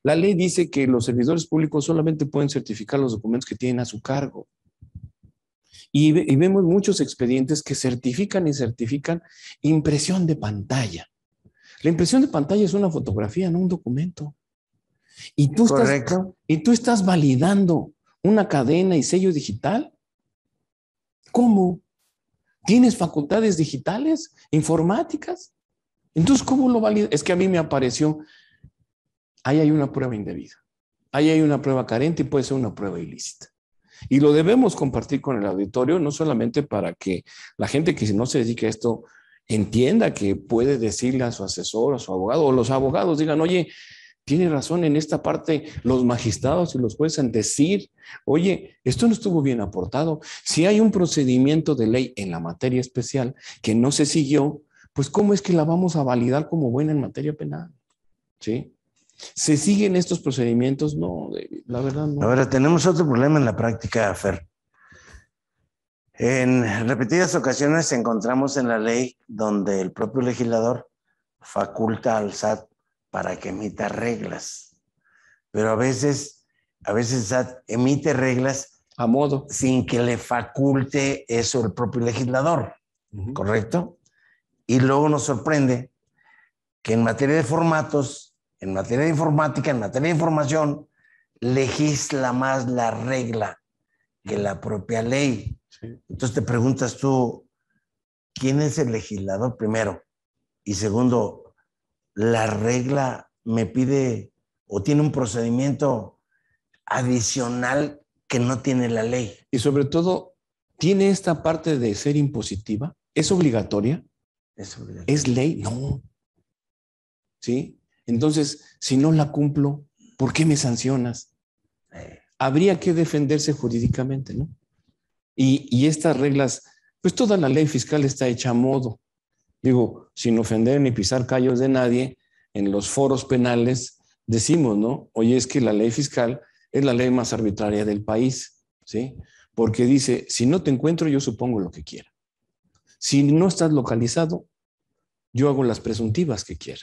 La ley dice que los servidores públicos solamente pueden certificar los documentos que tienen a su cargo. Y vemos muchos expedientes que certifican y certifican impresión de pantalla. La impresión de pantalla es una fotografía, no un documento. Y tú estás validando una cadena y sello digital. ¿Cómo? ¿Tienes facultades digitales, informáticas? Entonces, ¿cómo lo validas? Es que a mí me apareció, ahí hay una prueba indebida, ahí hay una prueba carente y puede ser una prueba ilícita. Y lo debemos compartir con el auditorio, no solamente para que la gente que no se dedique a esto entienda que puede decirle a su asesor, a su abogado, o los abogados digan, oye, tiene razón en esta parte los magistrados y los jueces en decir, oye, esto no estuvo bien aportado. Si hay un procedimiento de ley en la materia especial que no se siguió, pues ¿cómo es que la vamos a validar como buena en materia penal? ¿Sí? ¿Se siguen estos procedimientos? No, la verdad no. Ahora, tenemos otro problema en la práctica, Fer. En repetidas ocasiones encontramos en la ley donde el propio legislador faculta al SAT para que emita reglas. Pero a veces el SAT emite reglas a modo, sin que le faculte eso el propio legislador, ¿correcto? Y luego nos sorprende que en materia de formatos, en materia de informática, en materia de información, legisla más la regla que la propia ley. Sí. Entonces te preguntas tú, ¿quién es el legislador primero? Y segundo, ¿la regla me pide o tiene un procedimiento adicional que no tiene la ley? Y sobre todo, ¿tiene esta parte de ser impositiva? ¿Es obligatoria? ¿Es ley? No. ¿Sí? Entonces, si no la cumplo, ¿por qué me sancionas? Habría que defenderse jurídicamente, ¿no? Y estas reglas, pues toda la ley fiscal está hecha a modo. Digo, sin ofender ni pisar callos de nadie, en los foros penales decimos, ¿no? Oye, es que la ley fiscal es la ley más arbitraria del país, ¿sí? Porque dice, si no te encuentro, yo supongo lo que quiera. Si no estás localizado, yo hago las presuntivas que quiera.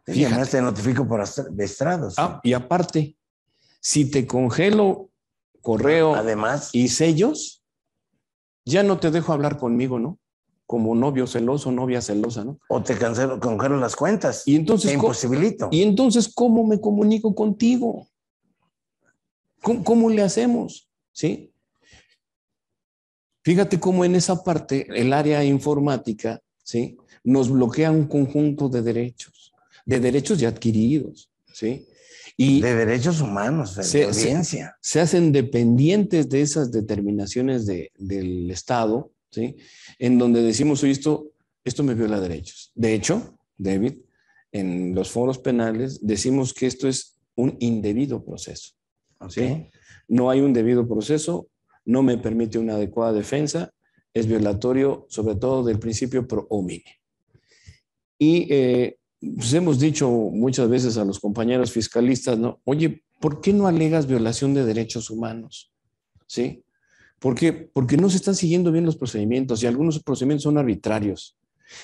Y además te notifico por estrados. ¿Sí? Y aparte, si te congelo correo además y sellos, ya no te dejo hablar conmigo, ¿no? Como novio celoso, novia celosa, ¿no? O te congelo las cuentas. Y entonces, te imposibilito. Y entonces, ¿cómo me comunico contigo? ¿Cómo le hacemos? ¿Sí? Fíjate cómo en esa parte, el área informática, ¿sí? Nos bloquea un conjunto de derechos ya adquiridos, ¿sí? Y de derechos humanos, de audiencia. Se hacen dependientes de esas determinaciones del Estado, ¿sí? En donde decimos, oye, esto me viola derechos. De hecho, David, en los foros penales decimos que esto es un indebido proceso. ¿Sí? No hay un debido proceso, no me permite una adecuada defensa, es violatorio sobre todo del principio pro homine. Y pues hemos dicho muchas veces a los compañeros fiscalistas, ¿no? Oye, ¿por qué no alegas violación de derechos humanos? ¿Sí? ¿Por qué? Porque no se están siguiendo bien los procedimientos y algunos procedimientos son arbitrarios.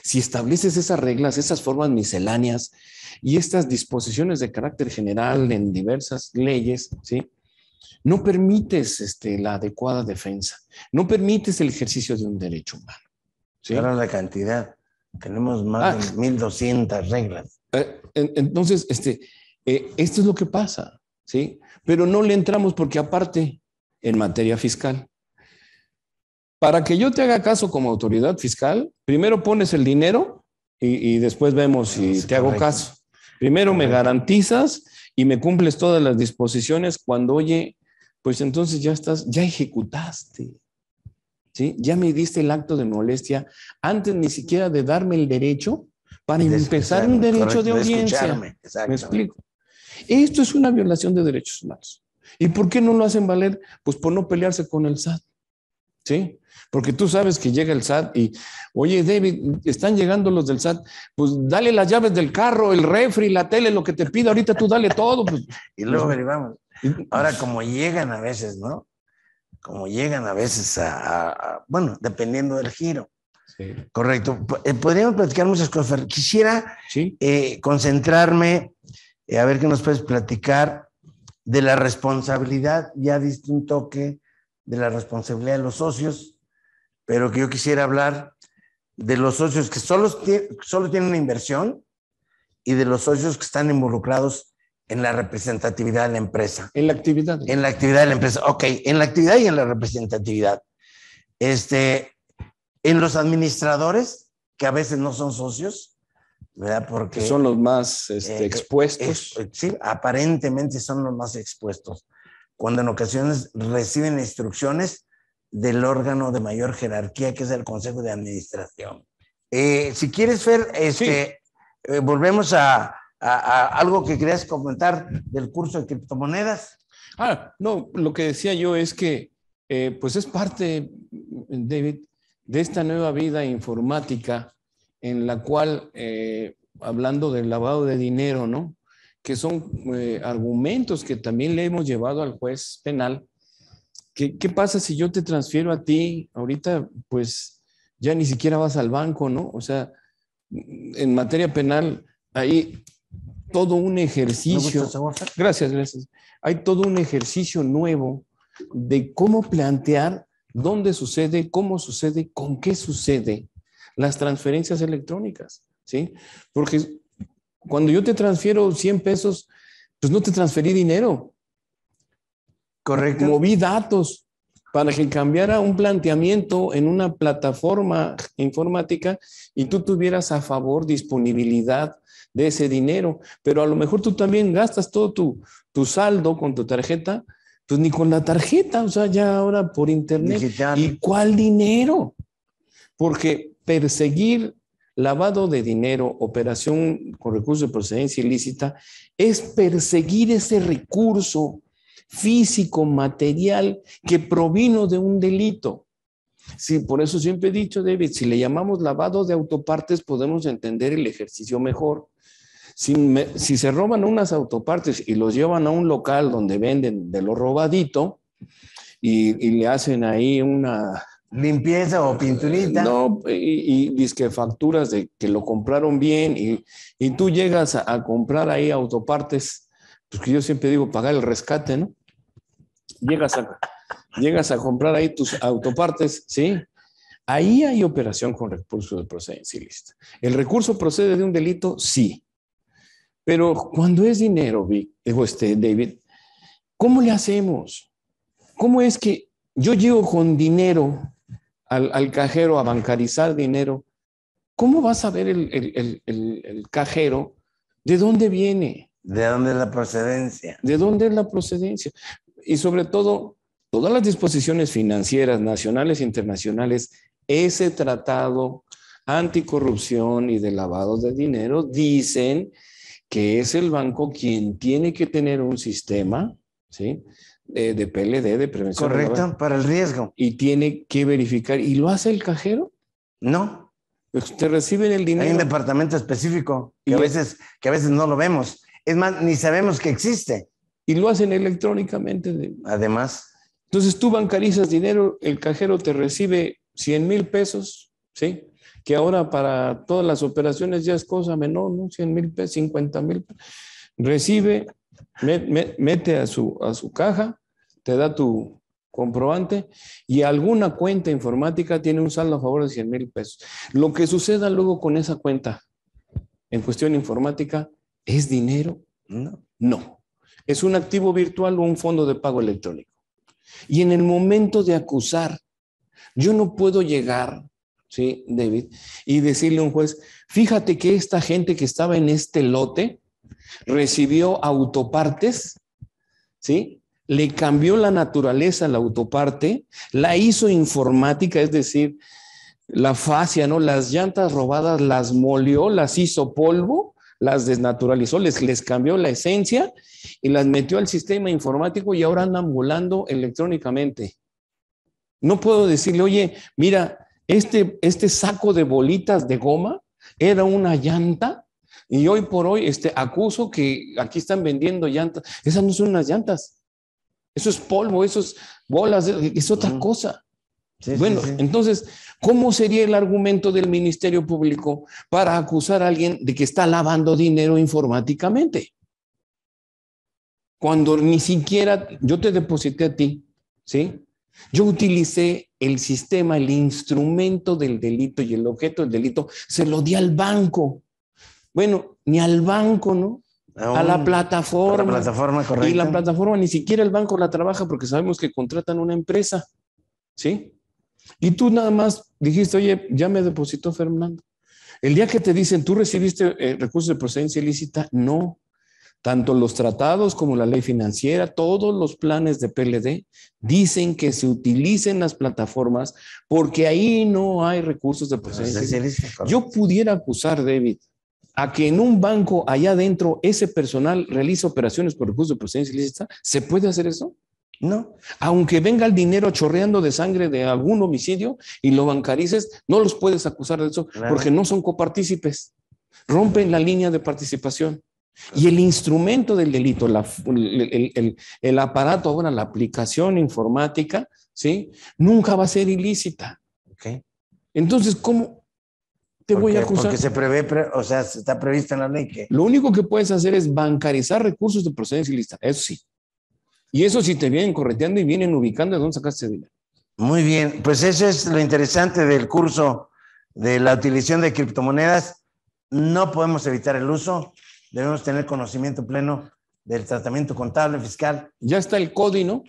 Si estableces esas reglas, esas formas misceláneas y estas disposiciones de carácter general en diversas leyes, ¿sí? No permites la adecuada defensa, no permites el ejercicio de un derecho humano. ¿Sí? Ahora la cantidad. Tenemos más de 1,200 reglas. Entonces, esto es lo que pasa, ¿sí? Pero no le entramos porque aparte, en materia fiscal, para que yo te haga caso como autoridad fiscal, primero pones el dinero y después vemos si te hago caso. Primero me garantizas y me cumples todas las disposiciones cuando, oye, pues entonces ya ejecutaste, ¿sí? Ya me diste el acto de molestia antes ni siquiera de darme el derecho para empezar un derecho de audiencia. ¿Me explico? Esto es una violación de derechos humanos. ¿Y por qué no lo hacen valer? Pues por no pelearse con el SAT, ¿sí? Porque tú sabes que llega el SAT y, oye, David, están llegando los del SAT, pues dale las llaves del carro, el refri, la tele, lo que te pida, ahorita tú dale todo. Pues, y luego derivamos. Ahora, como llegan a veces, ¿no? Como llegan a veces bueno, dependiendo del giro. Sí. Correcto. Podríamos platicar muchas cosas. Quisiera ¿sí? Concentrarme, a ver qué nos puedes platicar de la responsabilidad. Ya diste un toque de la responsabilidad de los socios, pero que yo quisiera hablar de los socios que solo tienen una inversión y de los socios que están involucrados en la representatividad de la empresa. En la actividad. En la actividad de la empresa. Ok, en la actividad y en la representatividad. En los administradores, que a veces no son socios, ¿verdad? Porque que son los más expuestos. Sí, aparentemente son los más expuestos. Cuando en ocasiones reciben instrucciones del órgano de mayor jerarquía, que es el Consejo de Administración. Si quieres, Fer, volvemos a algo que querías comentar del curso de criptomonedas. No, lo que decía yo es que pues es parte, David, de esta nueva vida informática en la cual, hablando del lavado de dinero, ¿no? Que son argumentos que también le hemos llevado al juez penal. ¿Qué pasa si yo te transfiero a ti? Ahorita, pues, ya ni siquiera vas al banco, ¿no? O sea, en materia penal hay todo un ejercicio. Gracias. Hay todo un ejercicio nuevo de cómo plantear dónde sucede, cómo sucede, con qué sucede las transferencias electrónicas, ¿sí? Porque cuando yo te transfiero 100 pesos, pues no te transferí dinero. Correcto. Moví datos para que cambiara un planteamiento en una plataforma informática y tú tuvieras a favor disponibilidad de ese dinero, pero a lo mejor tú también gastas todo tu saldo con tu tarjeta, pues ni con la tarjeta, o sea, ya ahora por internet. Digital. ¿Y cuál dinero? Porque perseguir lavado de dinero, operación con recursos de procedencia ilícita, es perseguir ese recurso físico, material, que provino de un delito. Sí, por eso siempre he dicho, David, si le llamamos lavado de autopartes, podemos entender el ejercicio mejor. Si se roban unas autopartes y los llevan a un local donde venden de lo robadito y le hacen ahí una limpieza o pinturita. No, y disque facturas de que lo compraron bien y tú llegas a comprar ahí autopartes, pues que yo siempre digo pagar el rescate, ¿no? Llegas a comprar ahí tus autopartes, ¿sí? Ahí hay operación con recursos de procedencia ilícita. ¿El recurso procede de un delito? Sí. Pero cuando es dinero, David, ¿cómo le hacemos? ¿Cómo es que yo llego con dinero al cajero a bancarizar dinero? ¿Cómo va a saber el cajero de dónde viene? ¿De dónde es la procedencia? ¿De dónde es la procedencia? Y sobre todo, todas las disposiciones financieras nacionales e internacionales, ese tratado anticorrupción y de lavado de dinero, dicen que es el banco quien tiene que tener un sistema, ¿sí?, de PLD, de prevención. Correcto, para el riesgo. Y tiene que verificar. ¿Y lo hace el cajero? No. Pues te reciben el dinero. Hay un departamento específico que a veces no lo vemos. Es más, ni sabemos que existe. Y lo hacen electrónicamente. Además. Entonces tú bancarizas dinero, el cajero te recibe 100,000 pesos, ¿sí? Que ahora para todas las operaciones ya es cosa menor, ¿no? 100,000 pesos, 50,000. Recibe, mete a su caja, te da tu comprobante y alguna cuenta informática tiene un saldo a favor de 100,000 pesos. Lo que suceda luego con esa cuenta en cuestión informática, ¿es dinero? No. Es un activo virtual o un fondo de pago electrónico. Y en el momento de acusar, yo no puedo llegar, ¿sí, David? Y decirle a un juez, fíjate que esta gente que estaba en este lote recibió autopartes, ¿sí? le cambió la naturaleza a la autoparte, la hizo informática, es decir, la fascia, ¿no? Las llantas robadas las molió, las hizo polvo, las desnaturalizó, les cambió la esencia y las metió al sistema informático y ahora andan volando electrónicamente. No puedo decirle, oye, mira, este saco de bolitas de goma era una llanta y hoy por hoy acuso que aquí están vendiendo llantas. Esas no son unas llantas. Eso es polvo, eso es bolas, es otra cosa. Sí, bueno, sí. Entonces, ¿cómo sería el argumento del Ministerio Público para acusar a alguien de que está lavando dinero informáticamente? Cuando ni siquiera yo te deposité a ti, ¿sí? Yo utilicé el sistema, el instrumento del delito y el objeto del delito, se lo di al banco. Bueno, ni al banco, ¿no? A la plataforma. A la plataforma, correcto. Y la plataforma ni siquiera el banco la trabaja porque sabemos que contratan una empresa, ¿sí? Y tú nada más dijiste, oye, ya me depositó Fernando. El día que te dicen, ¿tú recibiste recursos de procedencia ilícita? No. Tanto los tratados como la ley financiera, todos los planes de PLD dicen que se utilicen las plataformas porque ahí no hay recursos de procedencia ilícita. Yo pudiera acusar, David, a que en un banco allá adentro ese personal realiza operaciones por recursos de procedencia ilícita. ¿Se puede hacer eso? No. Aunque venga el dinero chorreando de sangre de algún homicidio y lo bancarices, no los puedes acusar de eso, claro, porque no son copartícipes. Rompen la línea de participación. Y el instrumento del delito, el aparato, ahora la aplicación informática, ¿sí? Nunca va a ser ilícita. Okay. Entonces, ¿cómo te voy a acusar? Porque se prevé, o sea, está previsto en la ley que... Lo único que puedes hacer es bancarizar recursos de procedencia ilícita, eso sí. Y eso sí te vienen correteando y vienen ubicando de dónde sacaste ese dinero. Muy bien, pues eso es lo interesante del curso de la utilización de criptomonedas. No podemos evitar el uso, debemos tener conocimiento pleno del tratamiento contable, fiscal. Ya está el CODI, ¿no?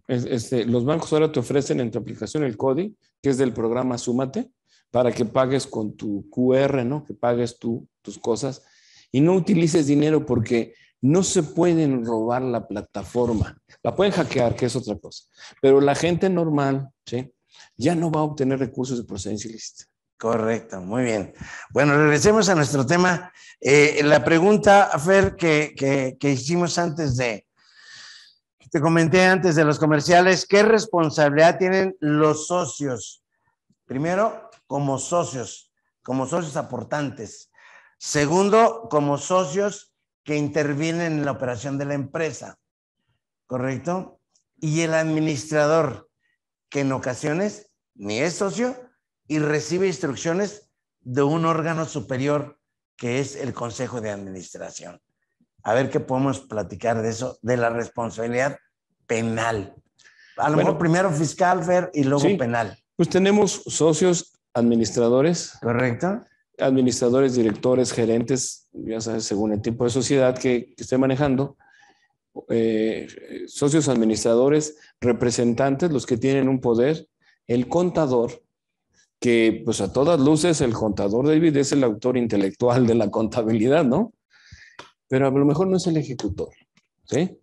Los bancos ahora te ofrecen en tu aplicación el CODI, que es del programa Súmate, para que pagues con tu QR, ¿no? Que pagues tus cosas y no utilices dinero porque no se pueden robar la plataforma. La pueden hackear, que es otra cosa. Pero la gente normal, ¿sí? Ya no va a obtener recursos de procedencia ilícita. Correcto, muy bien. Bueno, regresemos a nuestro tema. La pregunta, Fer, que hicimos antes te comenté antes de los comerciales, ¿qué responsabilidad tienen los socios? Primero, como socios aportantes. Segundo, como socios que intervienen en la operación de la empresa, ¿correcto? Y el administrador, que en ocasiones ni es socio y recibe instrucciones de un órgano superior que es el Consejo de Administración. A ver qué podemos platicar de eso, de la responsabilidad penal. A lo mejor primero fiscal, Fer, y luego sí, penal. Pues tenemos socios administradores. ¿Correcto? Administradores, directores, gerentes, ya sabes, según el tipo de sociedad que esté manejando. Socios administradores, representantes, los que tienen un poder, el contador, que pues a todas luces el contador, David, es el autor intelectual de la contabilidad, ¿no? Pero a lo mejor no es el ejecutor, ¿sí?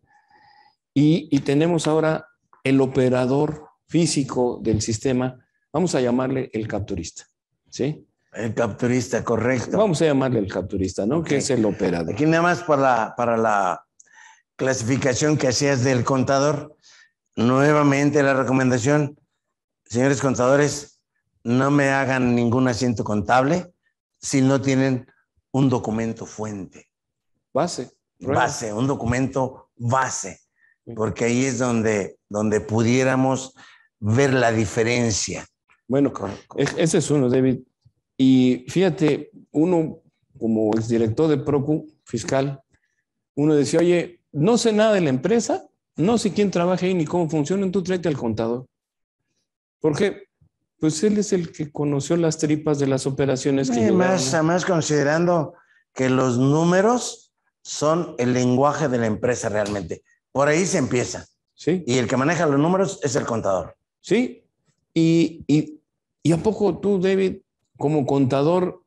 Y tenemos ahora el operador físico del sistema, vamos a llamarle el capturista, ¿sí? El capturista, correcto. Vamos a llamarle el capturista, ¿no? Okay. Que es el operador. Aquí nada más para la clasificación que hacías del contador, nuevamente la recomendación, señores contadores, no me hagan ningún asiento contable si no tienen un documento fuente. Base. Base, un documento base, porque ahí es donde pudiéramos ver la diferencia. Bueno, ese es uno, David. Y fíjate, uno como exdirector de Procu fiscal, uno decía, oye, no sé nada de la empresa, no sé quién trabaja ahí ni cómo funciona, tú tráete al contador. ¿Por qué? Pues él es el que conoció las tripas de las operaciones que más considerando que los números son el lenguaje de la empresa realmente. Por ahí se empieza. Sí. Y el que maneja los números es el contador. Sí. Y ¿a poco tú, David, como contador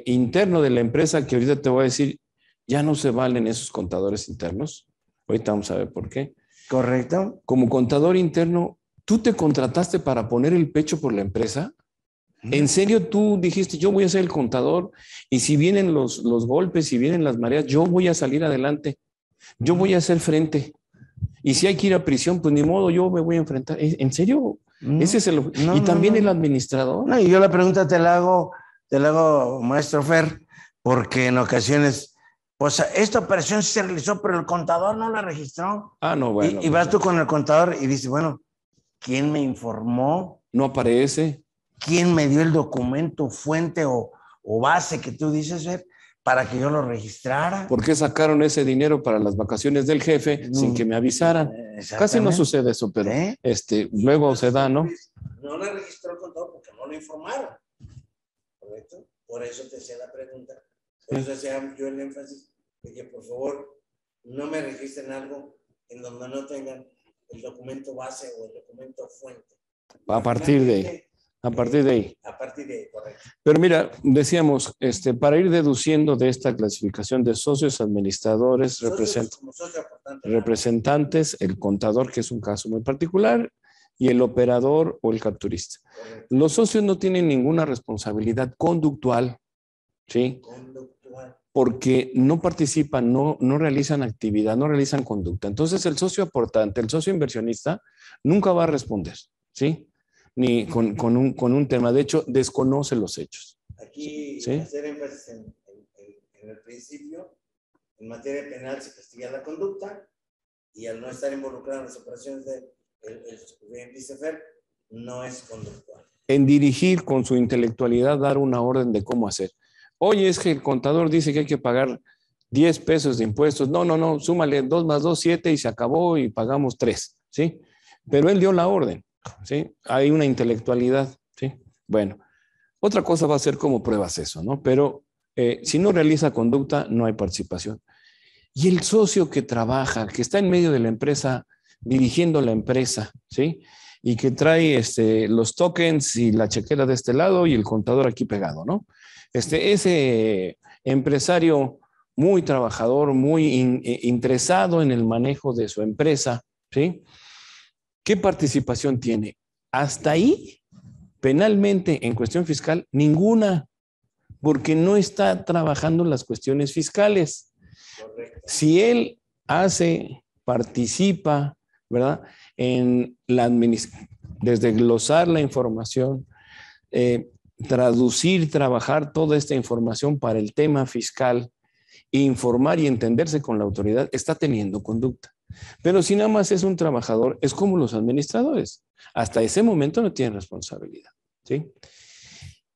interno de la empresa, que ahorita te voy a decir, ya no se valen esos contadores internos? Ahorita vamos a ver por qué. Correcto. Como contador interno, ¿tú te contrataste para poner el pecho por la empresa? ¿En serio tú dijiste, yo voy a ser el contador y si vienen los golpes, si vienen las mareas, yo voy a salir adelante, yo voy a hacer frente? Y si hay que ir a prisión, pues ni modo, yo me voy a enfrentar. ¿En serio? Ese es el... No, y también no. el administrador. No, y yo la pregunta te la hago, maestro Fer, porque en ocasiones, pues esta operación sí se realizó, pero el contador no la registró. Ah, no, bueno. Y vas tú con el contador y dices, bueno, ¿quién me informó? No aparece. ¿Quién me dio el documento, fuente o base que tú dices, Fer, para que yo lo registrara? ¿Por qué sacaron ese dinero para las vacaciones del jefe sin que me avisaran? Casi no sucede eso, pero luego se da, ¿no? No la registró el contador porque no lo informaron. ¿Correcto? Por eso te hacía la pregunta. Por eso hacía yo el énfasis de que por favor no me registren algo en donde no tengan el documento base o el documento fuente. A partir de ahí. A partir de ahí. A partir de ahí, correcto. Pero mira, decíamos, para ir deduciendo de esta clasificación de socios, administradores, representantes, el contador, que es un caso muy particular, y el operador o el capturista. Correcto. Los socios no tienen ninguna responsabilidad conductual, ¿sí? Conductual. Porque no participan, no realizan actividad, no realizan conducta. Entonces, el socio aportante, el socio inversionista, nunca va a responder, ¿sí? Ni con un tema. De hecho, desconoce los hechos. Aquí, ¿sí? Hacer énfasis en el principio, en materia penal se castiga la conducta y al no estar involucrado en las operaciones del vicefer, no es conductual. En dirigir con su intelectualidad, dar una orden de cómo hacer. Oye, es que el contador dice que hay que pagar 10 pesos de impuestos. No, súmale 2 más 2, 7 y se acabó y pagamos 3, ¿sí? Pero él dio la orden. ¿Sí? Hay una intelectualidad, ¿sí? Bueno, otra cosa va a ser cómo pruebas eso, ¿no? Pero si no realiza conducta, no hay participación. Y el socio que trabaja, que está en medio de la empresa, dirigiendo la empresa, ¿sí? Y que trae los tokens y la chequera de este lado y el contador aquí pegado, ¿no? Ese empresario muy trabajador, muy interesado en el manejo de su empresa, ¿sí? ¿Qué participación tiene? Hasta ahí, penalmente, en cuestión fiscal, ninguna, porque no está trabajando las cuestiones fiscales. Correcto. Si él participa, ¿verdad? En desde glosar la información, traducir, trabajar toda esta información para el tema fiscal, informar y entenderse con la autoridad, está teniendo conducta. Pero si nada más es un trabajador, es como los administradores. Hasta ese momento no tienen responsabilidad, ¿sí?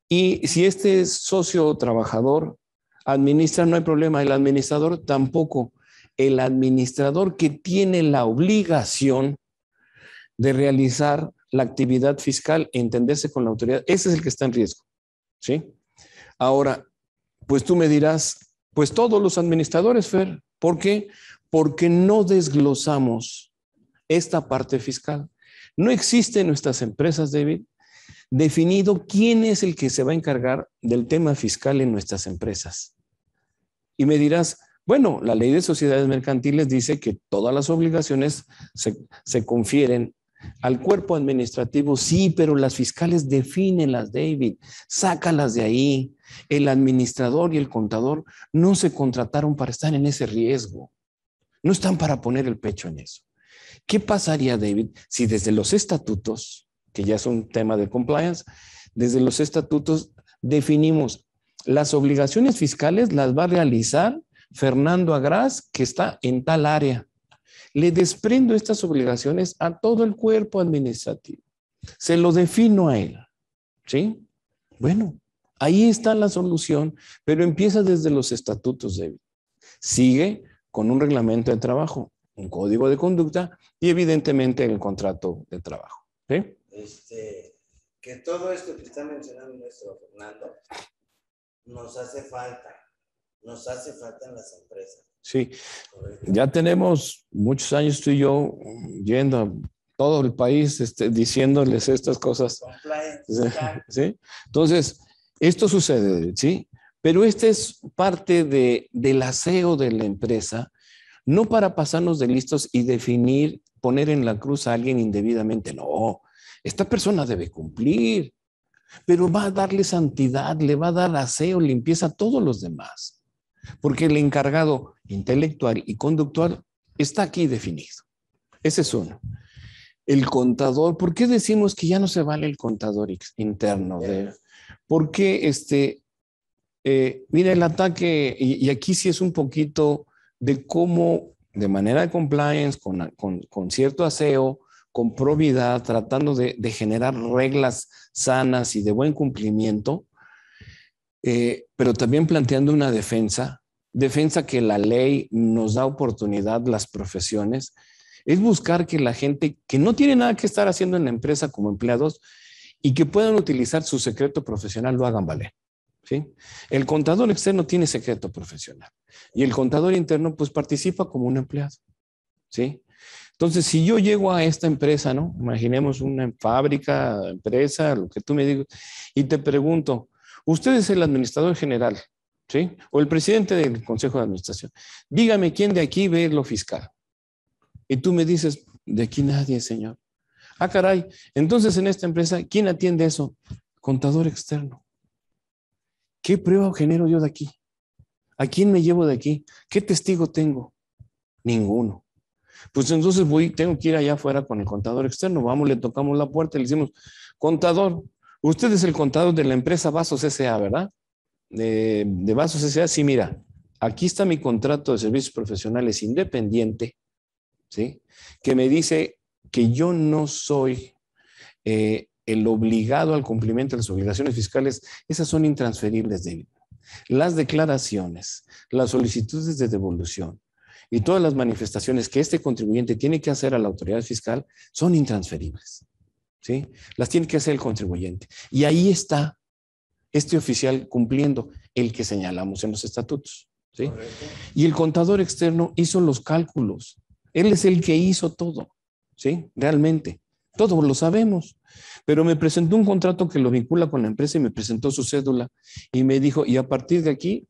Y si este socio trabajador administra, no hay problema. El administrador tampoco. El administrador que tiene la obligación de realizar la actividad fiscal, entenderse con la autoridad, ese es el que está en riesgo, ¿sí? Ahora, pues tú me dirás, pues todos los administradores, Fer, ¿por qué? Porque no desglosamos esta parte fiscal. No existe en nuestras empresas, David, definido quién es el que se va a encargar del tema fiscal en nuestras empresas. Y me dirás, bueno, la ley de sociedades mercantiles dice que todas las obligaciones se confieren al cuerpo administrativo, sí, pero las fiscales defínenlas, David, sácalas de ahí. El administrador y el contador no se contrataron para estar en ese riesgo. No están para poner el pecho en eso. ¿Qué pasaría, David, si desde los estatutos, que ya es un tema de compliance, desde los estatutos definimos las obligaciones fiscales las va a realizar Fernando Agraz, que está en tal área? Le desprendo estas obligaciones a todo el cuerpo administrativo. Se lo defino a él, ¿sí? Bueno, ahí está la solución, pero empieza desde los estatutos, David. Sigue con un reglamento de trabajo, un código de conducta y evidentemente el contrato de trabajo, ¿sí? Que todo esto que está mencionando nuestro Fernando nos hace falta en las empresas. Sí, ya tenemos muchos años tú y yo yendo a todo el país diciéndoles estas cosas. ¿Sí? Entonces, esto sucede, ¿sí? Pero es parte del aseo de la empresa, no para pasarnos de listos y definir poner en la cruz a alguien indebidamente. No, esta persona debe cumplir, pero va a darle santidad, le va a dar aseo, limpieza a todos los demás. Porque el encargado intelectual y conductual está aquí definido. Ese es uno. El contador, ¿por qué decimos que ya no se vale el contador interno? ¿Por qué mira el ataque, y aquí sí es un poquito de cómo, de manera de compliance, con cierto aseo, con probidad, tratando de generar reglas sanas y de buen cumplimiento, pero también planteando una defensa que la ley nos da oportunidad, las profesiones, es buscar que la gente que no tiene nada que estar haciendo en la empresa como empleados y que puedan utilizar su secreto profesional lo hagan valer. ¿Sí? El contador externo tiene secreto profesional y el contador interno pues participa como un empleado. ¿Sí? Entonces, si yo llego a esta empresa, ¿no? Imaginemos una fábrica, empresa, lo que tú me digas, y te pregunto, ¿usted es el administrador general? ¿Sí? O el presidente del consejo de administración. Dígame quién de aquí ve lo fiscal. Y tú me dices, de aquí nadie, señor. Ah, caray. Entonces, en esta empresa, ¿quién atiende eso? Contador externo. ¿Qué prueba genero yo de aquí? ¿A quién me llevo de aquí? ¿Qué testigo tengo? Ninguno. Pues entonces tengo que ir allá afuera con el contador externo. Vamos, le tocamos la puerta y le decimos, contador, usted es el contador de la empresa Vasos S.A., ¿verdad? De Vasos S.A. Sí, mira, aquí está mi contrato de servicios profesionales independiente, ¿sí? Que me dice que yo no soy el obligado al cumplimiento de las obligaciones fiscales. Esas son intransferibles, David. Las declaraciones, las solicitudes de devolución y todas las manifestaciones que este contribuyente tiene que hacer a la autoridad fiscal son intransferibles, ¿sí? Las tiene que hacer el contribuyente. Y ahí está este oficial cumpliendo el que señalamos en los estatutos, ¿sí? Y el contador externo hizo los cálculos. Él es el que hizo todo, ¿sí? Realmente. Todos lo sabemos. Pero me presentó un contrato que lo vincula con la empresa y me presentó su cédula y me dijo, y a partir de aquí,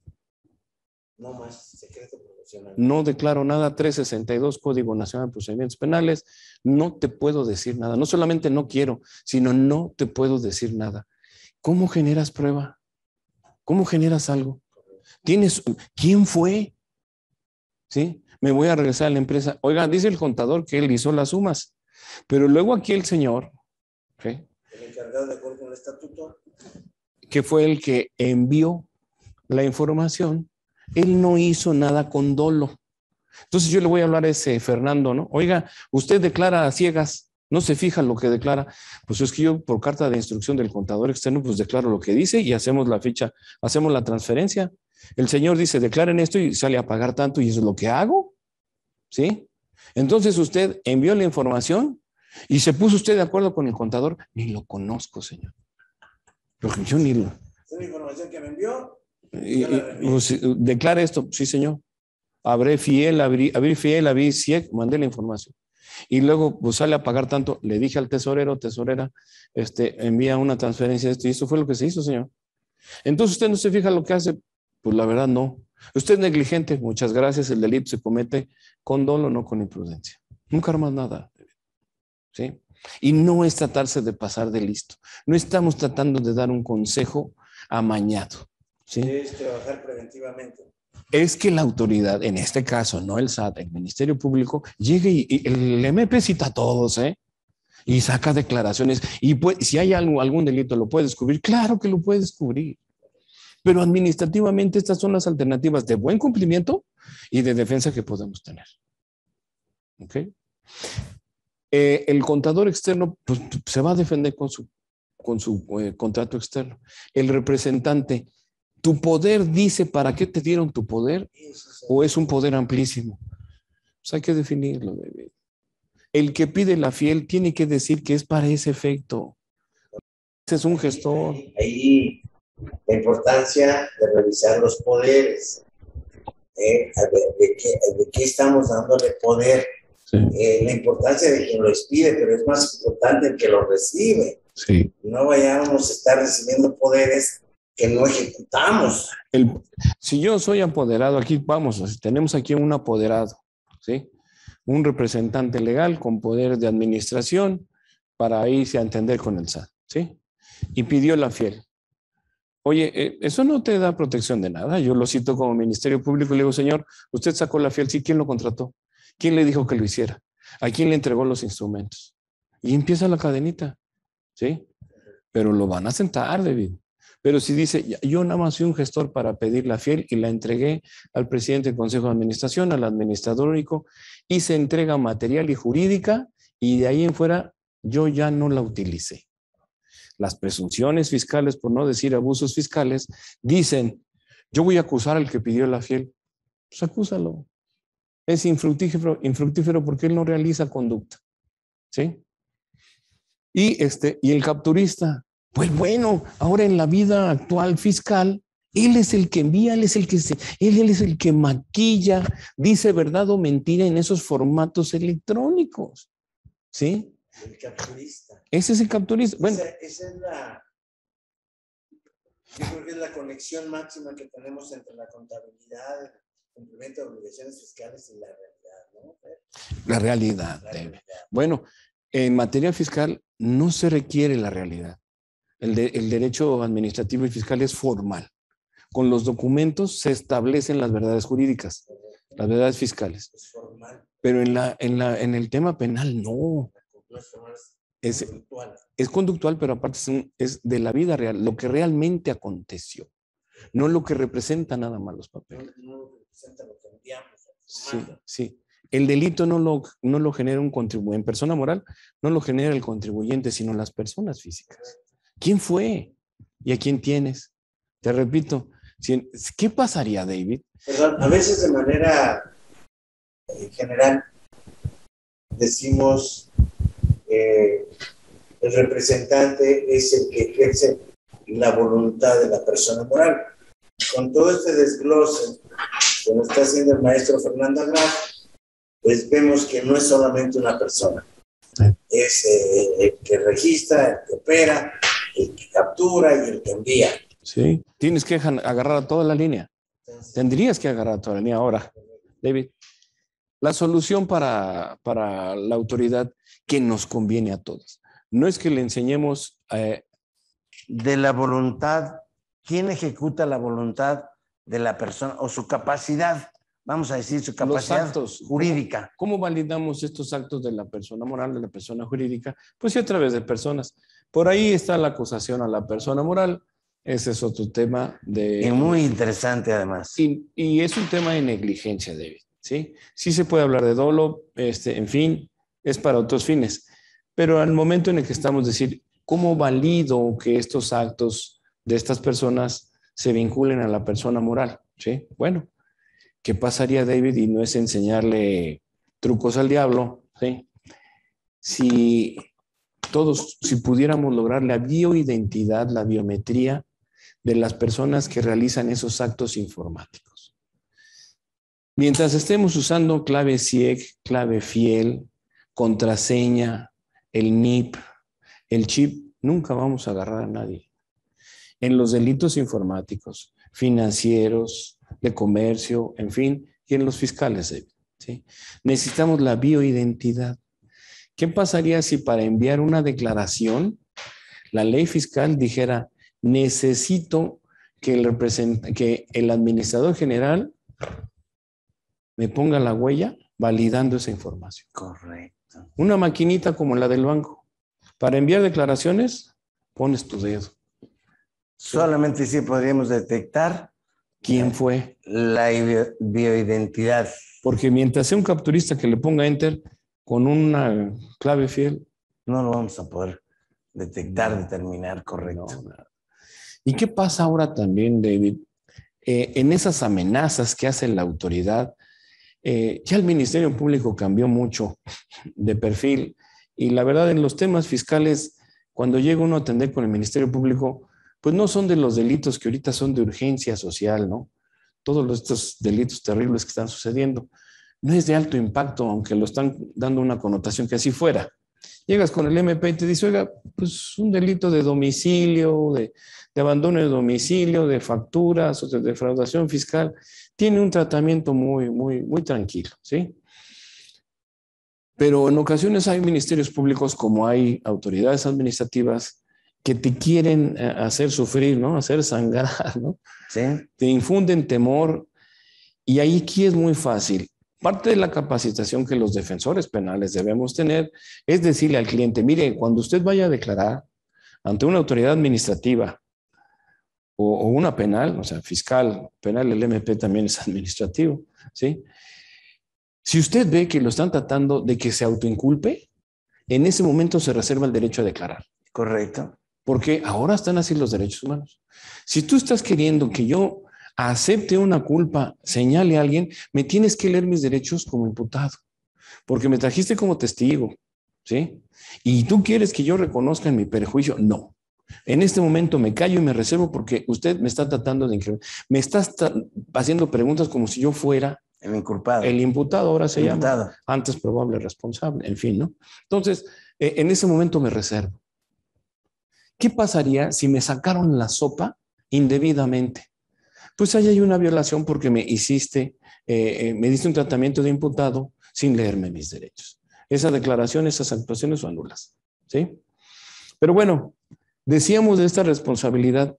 no más secreto profesional. No declaro nada, 362, Código Nacional de Procedimientos Penales, no te puedo decir nada. No solamente no quiero, sino no te puedo decir nada. ¿Cómo generas prueba? ¿Cómo generas algo? ¿Quién fue? ¿Sí? Me voy a regresar a la empresa. Oiga, dice el contador que él hizo las sumas, pero luego aquí el señor, ¿sí? El encargado de acuerdo con el estatuto, que fue el que envió la información, él no hizo nada con dolo. Entonces yo le voy a hablar a ese Fernando, ¿no? Oiga, usted declara a ciegas, no se fija lo que declara. Pues es que yo por carta de instrucción del contador externo, pues declaro lo que dice y hacemos la ficha, hacemos la transferencia. El señor dice, declaren esto y sale a pagar tanto y eso es lo que hago, ¿sí? Entonces usted envió la información y se puso usted de acuerdo con el contador. Ni lo conozco, señor. Porque yo ni lo... ¿Es la información que me envió? Pues, declare esto, sí, señor. Abrí fiel, abrí CIEC, mandé la información. Y luego pues sale a pagar tanto, le dije al tesorero, tesorera, envía una transferencia de esto, y eso fue lo que se hizo, señor. Entonces usted no se fija lo que hace, pues la verdad no. Usted es negligente, muchas gracias, el delito se comete con dolo, no con imprudencia. Nunca más nada, ¿sí? Y no es tratarse de pasar de listo. No estamos tratando de dar un consejo amañado, ¿sí? Es trabajar preventivamente. Es que la autoridad, en este caso, no el SAT, el Ministerio Público, llegue y el MP cita a todos, ¿eh? Y saca declaraciones. Y si hay algún delito, ¿lo puede descubrir? Claro que lo puede descubrir. Pero administrativamente estas son las alternativas de buen cumplimiento y de defensa que podemos tener. ¿Ok? El contador externo pues, se va a defender con su contrato externo. El representante, ¿tu poder dice para qué te dieron tu poder o es un poder amplísimo? Pues hay que definirlo, David. El que pide la fiel tiene que decir que es para ese efecto. Ese es un gestor. Ahí la importancia de revisar los poderes. ¿De qué estamos dándole poder? Sí. La importancia de quien lo expide, pero es más importante el que lo recibe. Sí. No vayamos a estar recibiendo poderes que no ejecutamos. Si yo soy apoderado, aquí vamos, tenemos aquí un apoderado, ¿sí? un representante legal con poder de administración para irse a entender con el SAT, ¿sí? Y pidió la fiel. Oye, eso no te da protección de nada. Yo lo cito como Ministerio Público y le digo, señor, usted sacó la fiel, ¿sí? ¿Quién lo contrató? ¿Quién le dijo que lo hiciera? ¿A quién le entregó los instrumentos? Y empieza la cadenita, ¿sí? Pero lo van a sentar, David. Pero si dice, yo nada más soy un gestor para pedir la fiel y la entregué al presidente del Consejo de Administración, al administrador único, y se entrega material y jurídica, y de ahí en fuera yo ya no la utilicé. Las presunciones fiscales, por no decir abusos fiscales, dicen, yo voy a acusar al que pidió la fiel. Pues acúsalo. Es infructífero porque él no realiza conducta, ¿sí? Y el capturista, pues bueno, ahora en la vida actual fiscal, él es el que envía, él es el que maquilla, dice verdad o mentira en esos formatos electrónicos, ¿sí? El capturista. Ese es el capturista. Bueno, esa es la, yo creo que es la conexión máxima que tenemos entre la contabilidad, el cumplimiento de obligaciones fiscales y la realidad, ¿no? La realidad. Bueno, en materia fiscal no se requiere la realidad. El derecho administrativo y fiscal es formal. Con los documentos se establecen las verdades jurídicas, las verdades fiscales. Es formal. Pero en el tema penal no. Es conductual, pero aparte es de la vida real, lo que realmente aconteció, no lo que representa nada más los papeles. No representa lo que enviamos. Sí, sí. El delito no lo genera un contribuyente. En persona moral no lo genera el contribuyente, sino las personas físicas. ¿Quién fue? ¿Y a quién tienes? Te repito, ¿qué pasaría, David? Perdón, a veces de manera general decimos el representante es el que ejerce la voluntad de la persona moral. Con todo este desglose que nos está haciendo el maestro Fernando Agraf, pues vemos que no es solamente una persona. Sí. Es el que registra, el que opera, el que captura y el que envía. Sí, tienes que agarrar a toda la línea. Entonces, tendrías que agarrar a toda la línea. Ahora, David, la solución para la autoridad que nos conviene a todos. No es que le enseñemos de la voluntad, ¿quién ejecuta la voluntad de la persona o su capacidad? Vamos a decir su capacidad jurídica. ¿Cómo validamos estos actos de la persona moral, de la persona jurídica? Pues sí, a través de personas. Por ahí está la acusación a la persona moral. Ese es otro tema y muy interesante además. Y es un tema de negligencia, David. ¿Sí? Sí se puede hablar de dolo, en fin, es para otros fines. Pero al momento en el que estamos decir, ¿cómo valido que estos actos de estas personas se vinculen a la persona moral? ¿Sí? Bueno, ¿qué pasaría, David? Y no es enseñarle trucos al diablo, ¿sí? Si pudiéramos lograr la bioidentidad, la biometría de las personas que realizan esos actos informáticos. Mientras estemos usando clave CIEC, clave fiel, contraseña, el NIP, el chip, nunca vamos a agarrar a nadie. En los delitos informáticos, financieros, de comercio, en fin, y en los fiscales, ¿sí? Necesitamos la bioidentidad. ¿Qué pasaría si para enviar una declaración, la ley fiscal dijera, necesito que el administrador general me ponga la huella validando esa información? Correcto. Una maquinita como la del banco. Para enviar declaraciones, pones tu dedo. Solamente sí podríamos detectar quién fue. La bioidentidad. Porque mientras sea un capturista que le ponga enter con una clave fiel, no lo vamos a poder detectar, determinar, correcto. No. ¿Y qué pasa ahora también, David? En esas amenazas que hace la autoridad, ya el Ministerio Público cambió mucho de perfil y la verdad en los temas fiscales, cuando llega uno a atender con el Ministerio Público, pues no son de los delitos que ahorita son de urgencia social, ¿no? Todos estos delitos terribles que están sucediendo. No es de alto impacto, aunque lo están dando una connotación que así fuera. Llegas con el MP y te dice, oiga, pues un delito de domicilio, de abandono de domicilio, de facturas o de defraudación fiscal, tiene un tratamiento muy tranquilo, ¿sí? Pero en ocasiones hay ministerios públicos, como hay autoridades administrativas que te quieren hacer sufrir, ¿no? Hacer sangrar, ¿no? Sí. Te infunden temor. Y ahí aquí es muy fácil. Parte de la capacitación que los defensores penales debemos tener es decirle al cliente, mire, cuando usted vaya a declarar ante una autoridad administrativa o una penal, o sea, fiscal, penal, el MP también es administrativo, ¿sí? Si usted ve que lo están tratando de que se autoinculpe, en ese momento se reserva el derecho a declarar. Correcto. Porque ahora están así los derechos humanos. Si tú estás queriendo que yo acepte una culpa, señale a alguien, me tienes que leer mis derechos como imputado, porque me trajiste como testigo, ¿sí? Y tú quieres que yo reconozca en mi perjuicio, no. En este momento me callo y me reservo porque usted me está tratando de increíble. Me está haciendo preguntas como si yo fuera el inculpado. El imputado ahora se llama, antes probable responsable, en fin, ¿no? Entonces, en ese momento me reservo. ¿Qué pasaría si me sacaron la sopa indebidamente? Pues ahí hay una violación porque me diste un tratamiento de imputado sin leerme mis derechos. Esa declaración, esas actuaciones son nulas, ¿sí? Pero bueno, decíamos de esta responsabilidad.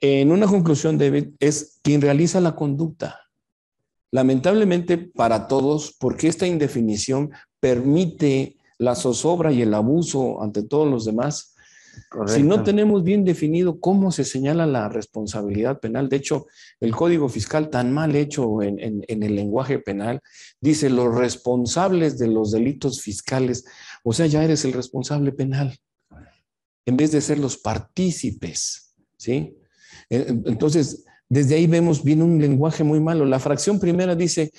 En una conclusión, David, es quien realiza la conducta. Lamentablemente para todos, porque esta indefinición permite la zozobra y el abuso ante todos los demás. Correcto. Si no tenemos bien definido cómo se señala la responsabilidad penal, de hecho, el Código Fiscal tan mal hecho en el lenguaje penal, dice los responsables de los delitos fiscales, o sea, ya eres el responsable penal, en vez de ser los partícipes, ¿sí? Entonces, desde ahí vemos bien un lenguaje muy malo. La fracción primera dice,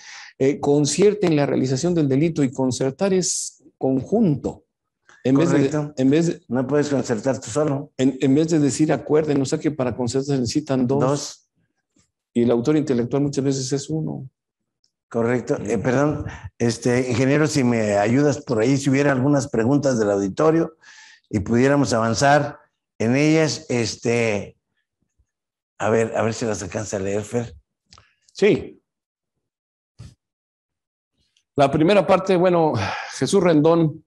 concierte en la realización del delito, y concertar es conjunto. Correcto. No puedes concertar tú solo. En vez de decir acuerden, o sea que para concertar se necesitan dos. Y el autor intelectual muchas veces es uno. Correcto. Perdón, ingeniero, si me ayudas por ahí, si hubiera algunas preguntas del auditorio y pudiéramos avanzar en ellas, a ver si las alcanza a leer, Fer. Sí. La primera parte, bueno, Jesús Rendón,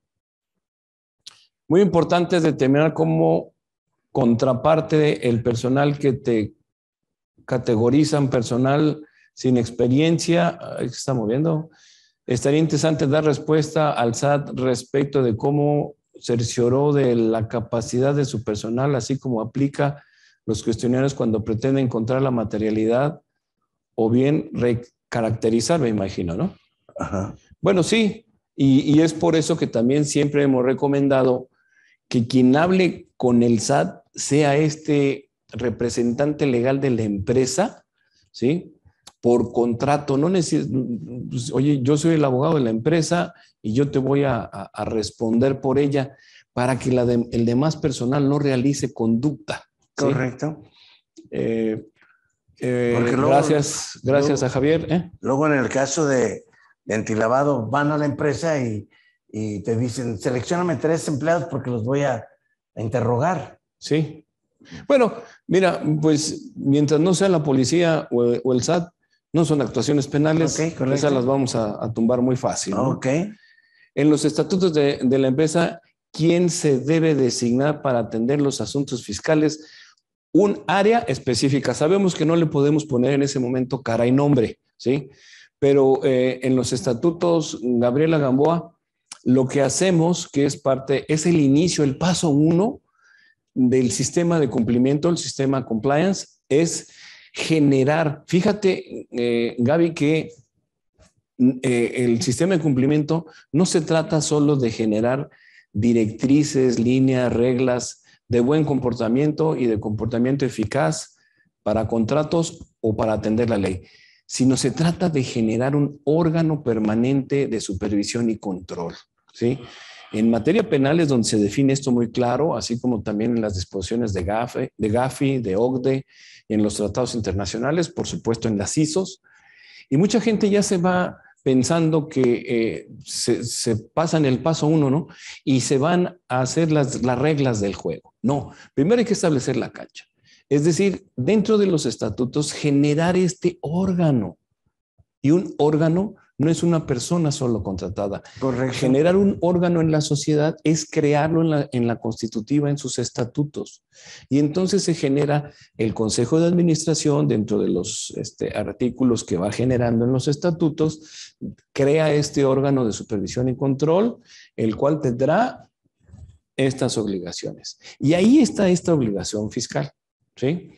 muy importante es determinar como contraparte el personal que te categorizan personal sin experiencia. ¿Se está moviendo? Estaría interesante dar respuesta al SAT respecto de cómo cercioró de la capacidad de su personal, así como aplica los cuestionarios cuando pretenden encontrar la materialidad o bien recaracterizar, me imagino, ¿no? Ajá. Bueno, sí, y es por eso que también siempre hemos recomendado que quien hable con el SAT sea representante legal de la empresa, ¿sí? Por contrato, no necesitas, oye, yo soy el abogado de la empresa y yo te voy a responder por ella para que el demás personal no realice conducta. ¿Sí? Correcto. Luego, gracias a Javier. Luego en el caso de antilavado van a la empresa y te dicen, seleccióname 3 empleados porque los voy a interrogar. Sí. Bueno, mira, pues mientras no sea la policía o el SAT, no son actuaciones penales, esas las vamos a tumbar muy fácil, ¿no? Ok. En los estatutos de la empresa, ¿quién se debe designar para atender los asuntos fiscales? Un área específica. Sabemos que no le podemos poner en ese momento cara y nombre, ¿sí? Pero en los estatutos, Gabriela Gamboa, lo que hacemos, que es el inicio, el paso 1 del sistema de cumplimiento, el sistema compliance, es generar, fíjate, Gaby, que el sistema de cumplimiento no se trata solo de generar directrices, líneas, reglas de buen comportamiento y de comportamiento eficaz para contratos o para atender la ley, sino se trata de generar un órgano permanente de supervisión y control, ¿sí? En materia penal es donde se define esto muy claro, así como también en las disposiciones de GAFI, de OCDE, en los tratados internacionales, por supuesto en las ISOs. Y mucha gente ya se va pensando que se pasan el paso 1, ¿no? Y se van a hacer las reglas del juego. No, primero hay que establecer la cancha. Es decir, dentro de los estatutos, generar este órgano. Y un órgano no es una persona solo contratada. Correcto. Generar un órgano en la sociedad es crearlo en la constitutiva, en sus estatutos. Y entonces se genera el Consejo de Administración dentro de los artículos que va generando en los estatutos, crea este órgano de supervisión y control, el cual tendrá estas obligaciones. Y ahí está esta obligación fiscal, ¿sí?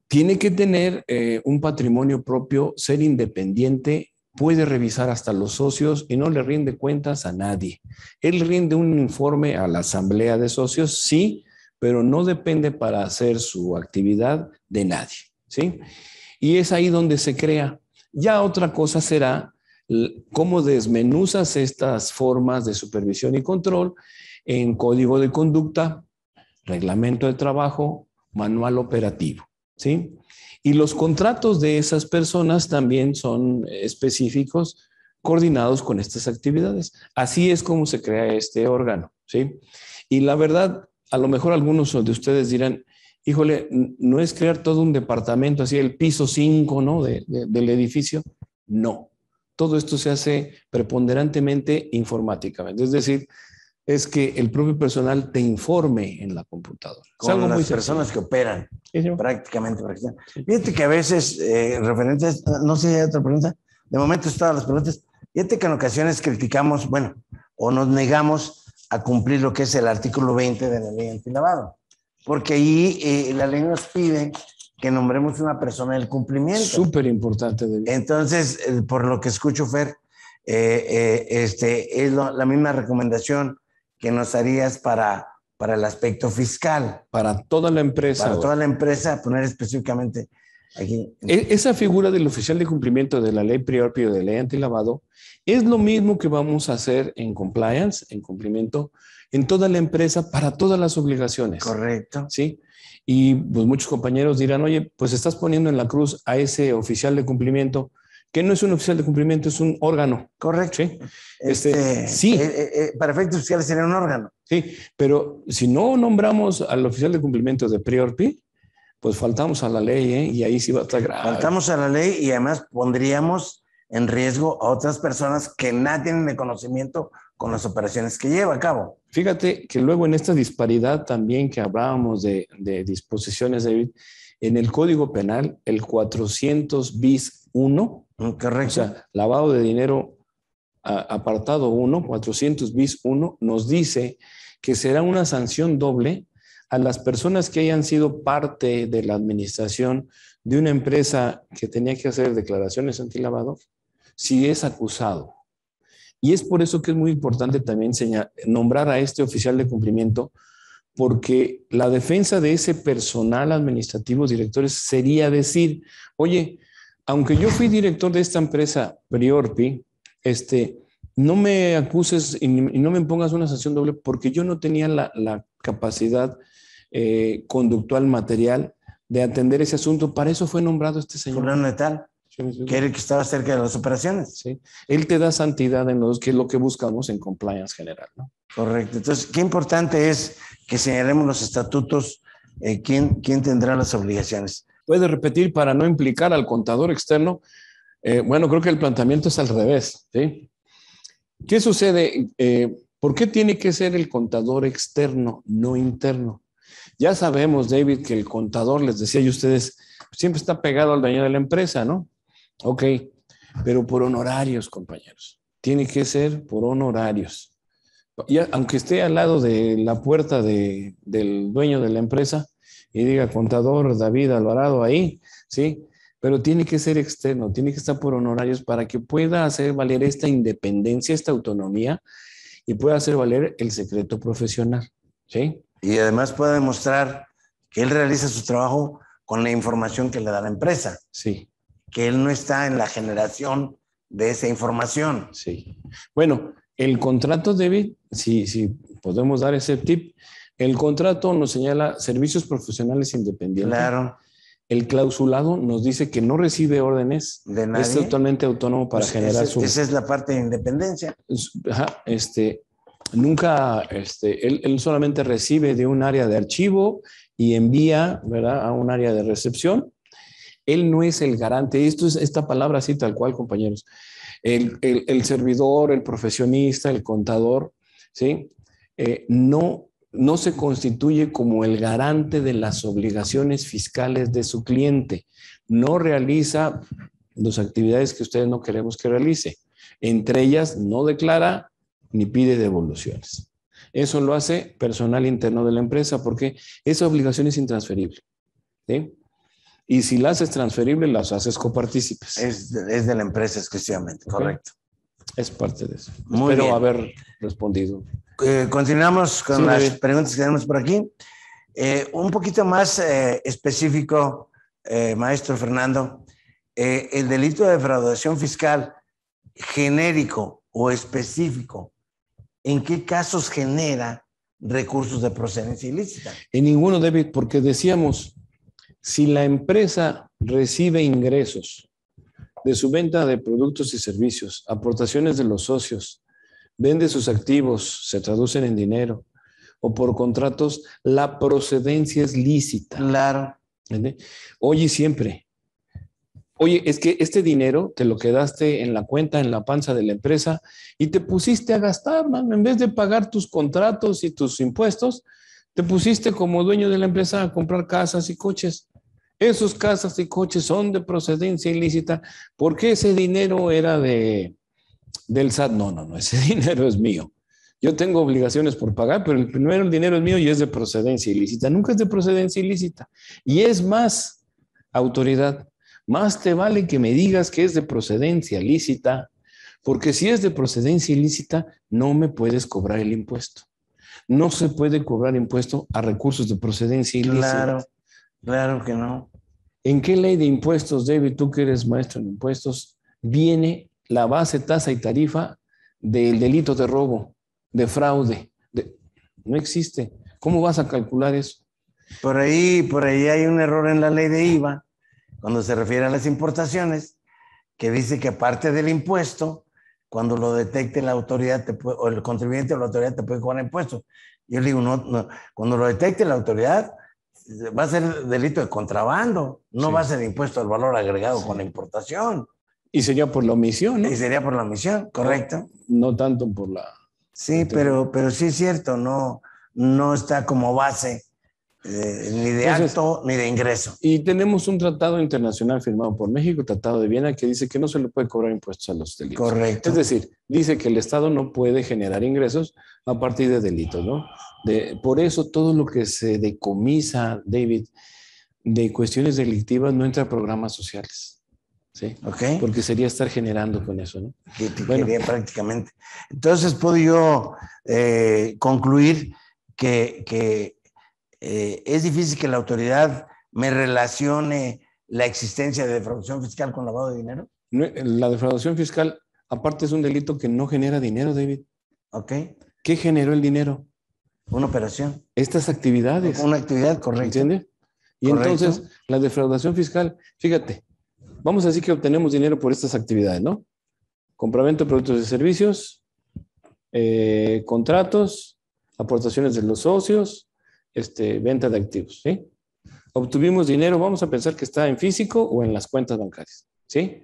Tiene que tener un patrimonio propio, ser independiente, puede revisar hasta los socios y no le rinde cuentas a nadie. Él rinde un informe a la asamblea de socios, sí, pero no depende para hacer su actividad de nadie, ¿sí? Y es ahí donde se crea. Ya otra cosa será cómo desmenuzas estas formas de supervisión y control en código de conducta, reglamento de trabajo, manual operativo, ¿sí? Y los contratos de esas personas también son específicos, coordinados con estas actividades. Así es como se crea este órgano, ¿sí? Y la verdad, a lo mejor algunos de ustedes dirán, híjole, no es crear todo un departamento, así el piso 5, ¿no? del edificio. No, todo esto se hace preponderantemente informáticamente. Es decir, es que el propio personal te informe en la computadora. Con es algo las muy personas que operan sí. prácticamente. Fíjate que a veces, referentes, no sé si hay otra pregunta, de momento todas las preguntas, fíjate que en ocasiones criticamos, bueno, o nos negamos a cumplir lo que es el artículo 20 de la ley antilavado, porque ahí la ley nos pide que nombremos una persona del cumplimiento. Súper importante. Entonces, por lo que escucho, Fer, es la misma recomendación que nos harías para el aspecto fiscal. Para toda la empresa. Para toda la empresa, poner específicamente aquí. Esa figura del oficial de cumplimiento de la ley Priorpi o de ley antilavado es lo mismo que vamos a hacer en compliance, en cumplimiento, en toda la empresa para todas las obligaciones. Correcto. ¿Sí? Y pues muchos compañeros dirán, oye, pues estás poniendo en la cruz a ese oficial de cumplimiento, que no es un oficial de cumplimiento, es un órgano. Correcto. ¿Sí? Sí. Para efectos fiscales sería un órgano. Sí, pero si no nombramos al oficial de cumplimiento de Priorpi, pues faltamos a la ley, ¿eh? Y ahí sí va a estar grave. Faltamos a la ley y además pondríamos en riesgo a otras personas que nada tienen de conocimiento con las operaciones que lleva a cabo. Fíjate que luego en esta disparidad también que hablábamos de disposiciones, David, en el Código Penal, el 400 bis 1, correcto. O sea, lavado de dinero apartado 1, 400 bis 1, nos dice que será una sanción doble a las personas que hayan sido parte de la administración de una empresa que tenía que hacer declaraciones antilavado, si es acusado. Y es por eso que es muy importante también nombrar a este oficial de cumplimiento, porque la defensa de ese personal administrativo, directores, sería decir, oye, aunque yo fui director de esta empresa Priorpi, no me acuses y no me pongas una sanción doble porque yo no tenía la capacidad conductual material de atender ese asunto. Para eso fue nombrado este señor. Fulano de tal, que era el que estaba cerca de las operaciones. Sí. Él te da santidad que es lo que buscamos en compliance general, ¿no? Correcto. Entonces, qué importante es que señalemos los estatutos, quién tendrá las obligaciones. Puede repetir para no implicar al contador externo. Bueno, creo que el planteamiento es al revés, ¿sí? ¿Qué sucede? ¿Por qué tiene que ser el contador externo, no interno? Ya sabemos, David, que el contador, les decía yo a ustedes, siempre está pegado al dueño de la empresa, ¿no? Ok, pero por honorarios, compañeros. Tiene que ser por honorarios. Y aunque esté al lado de la puerta del dueño de la empresa y diga contador David Alvarado ahí, ¿sí? Pero tiene que ser externo, tiene que estar por honorarios para que pueda hacer valer esta independencia, esta autonomía y pueda hacer valer el secreto profesional, ¿sí? Y además pueda demostrar que él realiza su trabajo con la información que le da la empresa. Sí. Que él no está en la generación de esa información. Sí. Bueno, el contrato, David, si podemos dar ese tip, el contrato nos señala servicios profesionales independientes. Claro. El clausulado nos dice que no recibe órdenes, de nadie. Es totalmente autónomo para generar su... Esa es la parte de independencia. Ajá, nunca, él solamente recibe de un área de archivo y envía, ¿verdad?, a un área de recepción. Él no es el garante. Esta palabra así tal cual, compañeros. El servidor, el profesionista, el contador, ¿sí? No se constituye como el garante de las obligaciones fiscales de su cliente. No realiza las actividades que ustedes no queremos que realice. Entre ellas, no declara ni pide devoluciones. Eso lo hace personal interno de la empresa porque esa obligación es intransferible, ¿sí? Y si la haces transferible, las haces copartícipes. Es de la empresa exclusivamente, ¿Okay? Correcto. Es parte de eso. Muy Espero bien. haber respondido. Continuamos con las David. preguntas que tenemos por aquí. Un poquito más específico, maestro Fernando, el delito de defraudación fiscal genérico o específico, ¿en qué casos genera recursos de procedencia ilícita? En ninguno, David, porque decíamos, si la empresa recibe ingresos de su venta de productos y servicios, aportaciones de los socios, vende sus activos, se traducen en dinero, o por contratos, la procedencia es lícita. Claro. ¿Entiendes? Hoy y siempre. Oye, es que este dinero te lo quedaste en la cuenta, en la panza de la empresa y te pusiste a gastar, man. En vez de pagar tus contratos y tus impuestos, te pusiste como dueño de la empresa a comprar casas y coches. Esos casas y coches son de procedencia ilícita porque ese dinero era del SAT. No, ese dinero es mío. Yo tengo obligaciones por pagar, pero el dinero es mío y es de procedencia ilícita. Nunca es de procedencia ilícita. Y es más, autoridad, más te vale que me digas que es de procedencia lícita, porque si es de procedencia ilícita, no me puedes cobrar el impuesto. No se puede cobrar impuesto a recursos de procedencia ilícita. Claro que no. ¿En qué ley de impuestos, David, tú que eres maestro en impuestos, viene la base, tasa y tarifa del delito de robo, de fraude? No existe. ¿Cómo vas a calcular eso? Por ahí hay un error en la ley de IVA, cuando se refiere a las importaciones, que dice que aparte del impuesto, cuando lo detecte la autoridad o el contribuyente o la autoridad te puede cobrar impuestos. Yo le digo, no, cuando lo detecte la autoridad, va a ser delito de contrabando, no va a ser impuesto al valor agregado con la importación. Y sería por la omisión, ¿no? Y sería por la omisión, correcto. No tanto por la... Sí, pero sí es cierto, no está como base ni de acto ni de ingreso. Y tenemos un tratado internacional firmado por México, Tratado de Viena, que dice que no se le puede cobrar impuestos a los delitos. Correcto. Es decir, dice que el Estado no puede generar ingresos a partir de delitos, ¿no? Por eso todo lo que se decomisa, David, de cuestiones delictivas no entra a programas sociales. ¿Sí? Okay. Porque sería estar generando con eso, ¿no? Quería prácticamente. Entonces puedo yo concluir que es difícil que la autoridad me relacione la existencia de defraudación fiscal con lavado de dinero. La defraudación fiscal, aparte, es un delito que no genera dinero, David. Ok. ¿Qué generó el dinero? Una operación. Estas actividades. Una actividad, correcto. ¿Entiendes? Y correcto. Entonces, la defraudación fiscal, fíjate, vamos a decir que obtenemos dinero por estas actividades, ¿no? Compraventa de productos y servicios, contratos, aportaciones de los socios, venta de activos, ¿sí? Obtuvimos dinero, vamos a pensar que está en físico o en las cuentas bancarias, ¿sí?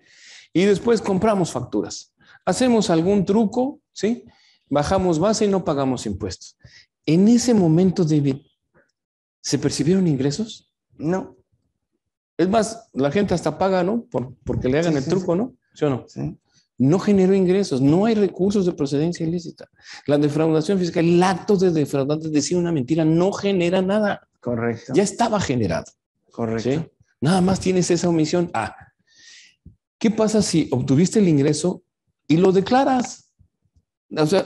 Y después compramos facturas. Hacemos algún truco, ¿sí? Bajamos base y no pagamos impuestos. En ese momento, David, ¿se percibieron ingresos? No. Es más, la gente hasta paga, ¿no? Porque le hagan el truco, ¿no? ¿Sí o no? Sí. No generó ingresos, no hay recursos de procedencia ilícita. La defraudación fiscal, el acto de defraudante, decir una mentira, no genera nada. Correcto. Ya estaba generado. Correcto. ¿Sí? Nada más tienes esa omisión. ¿Qué pasa si obtuviste el ingreso y lo declaras? O sea,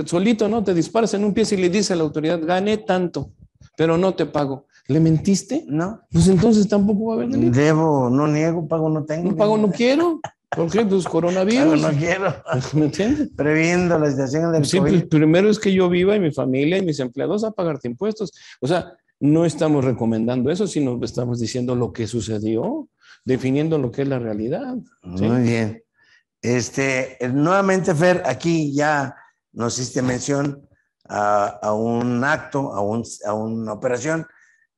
solito, ¿no? Te disparas en un pie y le dices a la autoridad, gané tanto, pero no te pago. ¿Le mentiste? No. Pues entonces tampoco va a haber delito. Debo, no niego, pago no tengo. No pago no quiero. ¿Por qué? Pues coronavirus. Pago no quiero. ¿Me entiendes? Previendo la situación del sí, COVID. Pues primero es que yo viva y mi familia y mis empleados a pagarte impuestos. O sea, no estamos recomendando eso, sino estamos diciendo lo que sucedió, definiendo lo que es la realidad. ¿Sí? Muy bien. Nuevamente, Fer, aquí ya nos hiciste mención a un acto, a una operación,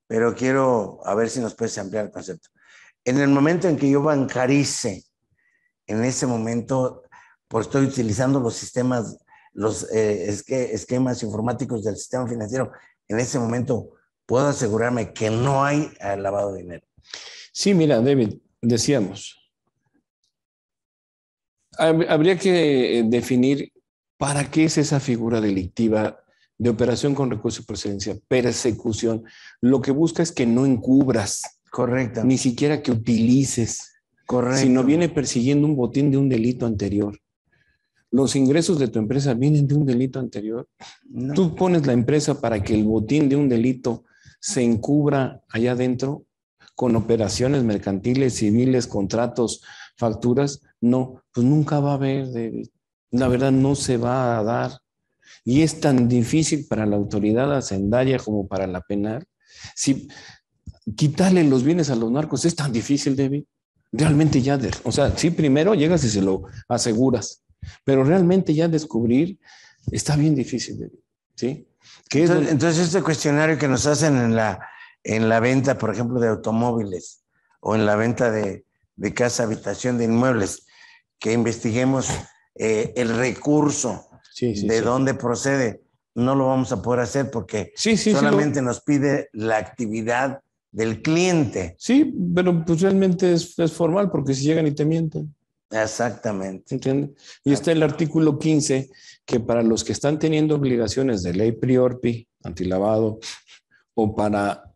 pero quiero a ver si nos puedes ampliar el concepto. En el momento en que yo bancarice en ese momento, pues estoy utilizando los sistemas, los esquemas informáticos del sistema financiero, en ese momento puedo asegurarme que no hay lavado de dinero. Sí, mira, David, decíamos, habría que definir para qué es esa figura delictiva de operación con recurso y procedencia, persecución. Lo que busca es que no encubras. Correcto. Ni siquiera que utilices. Correcto. Sino viene persiguiendo un botín de un delito anterior. Los ingresos de tu empresa vienen de un delito anterior. No. Tú pones la empresa para que el botín de un delito se encubra allá adentro con operaciones mercantiles, civiles, contratos, facturas. No, pues nunca va a haber, la verdad no se va a dar. Y es tan difícil para la autoridad hacendaria como para la penal. Si quitarle los bienes a los narcos es tan difícil, David. Realmente ya, o sea, sí, primero llegas y se lo aseguras, pero realmente ya descubrir está bien difícil, David. ¿Sí? Entonces, este cuestionario que nos hacen en la venta, por ejemplo, de automóviles o en la venta de casa, habitación, de inmuebles, que investiguemos el recurso de dónde procede, no lo vamos a poder hacer porque solamente nos pide la actividad del cliente. Sí, pero pues realmente es formal porque si llegan y te mienten. Exactamente. ¿Entiendes? Y está el artículo 15, que para los que están teniendo obligaciones de ley Priorpi, antilavado, o para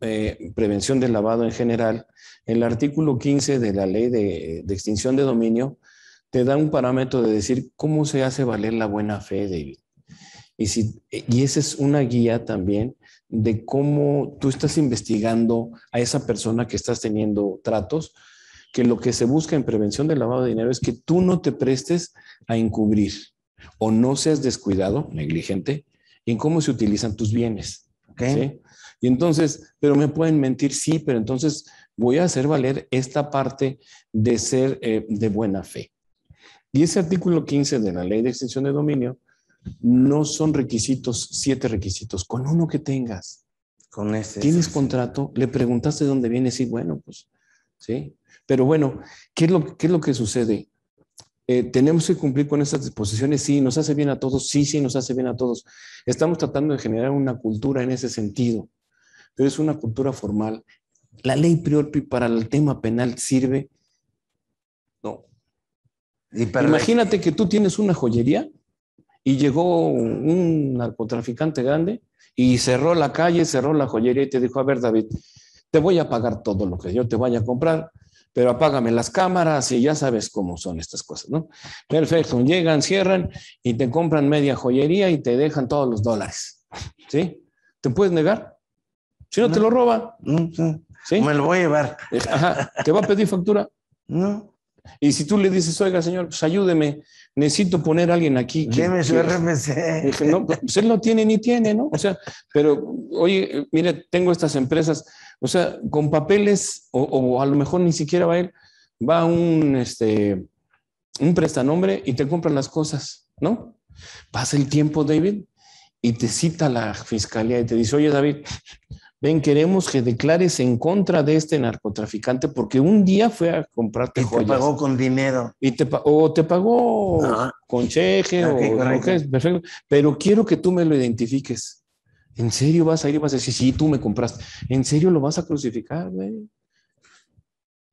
prevención del lavado en general, el artículo 15 de la ley de extinción de dominio te da un parámetro de decir cómo se hace valer la buena fe, David. Y esa es una guía también de cómo tú estás investigando a esa persona que estás teniendo tratos, que lo que se busca en prevención del lavado de dinero es que tú no te prestes a encubrir o no seas descuidado, negligente, en cómo se utilizan tus bienes. Okay. ¿Sí? Y entonces, pero me pueden mentir, sí, pero entonces voy a hacer valer esta parte de ser de buena fe. Y ese artículo 15 de la Ley de Extinción de Dominio no son requisitos, 7 requisitos, con uno que tengas. Con ese. ¿Tienes contrato? ¿Le preguntaste de dónde viene? Sí, bueno, pues, sí. Pero bueno, ¿qué es lo que sucede? ¿Tenemos que cumplir con estas disposiciones? Sí, ¿nos hace bien a todos? Sí, nos hace bien a todos. Estamos tratando de generar una cultura en ese sentido, pero es una cultura formal. ¿La ley Priorpi para el tema penal sirve? No. Imagínate que tú tienes una joyería y llegó un narcotraficante grande y cerró la calle, cerró la joyería y te dijo, a ver, David, te voy a pagar todo lo que yo te vaya a comprar, pero apágame las cámaras y ya sabes cómo son estas cosas, ¿no? Perfecto, llegan, cierran y te compran media joyería y te dejan todos los dólares, ¿sí? ¿Te puedes negar? Si no, te lo roban. ¿Sí? Me lo voy a llevar. Ajá. ¿Te va a pedir factura? No. Y si tú le dices, oiga, señor, pues ayúdeme, necesito poner a alguien aquí. Deme su RFC. Dije, no, pues él no tiene ni tiene, ¿no? O sea, pero, oye, mire, tengo estas empresas, o sea, con papeles, o a lo mejor ni siquiera va él, va un prestanombre y te compran las cosas, ¿no? Pasa el tiempo, David, y te cita la fiscalía y te dice, oye, David, ven, queremos que declares en contra de este narcotraficante porque un día fue a comprarte joyas. Y te pagó con dinero. O te pagó con cheque, perfecto. Pero quiero que tú me lo identifiques. ¿En serio vas a ir y vas a decir, sí, tú me compraste? ¿En serio lo vas a crucificar, güey?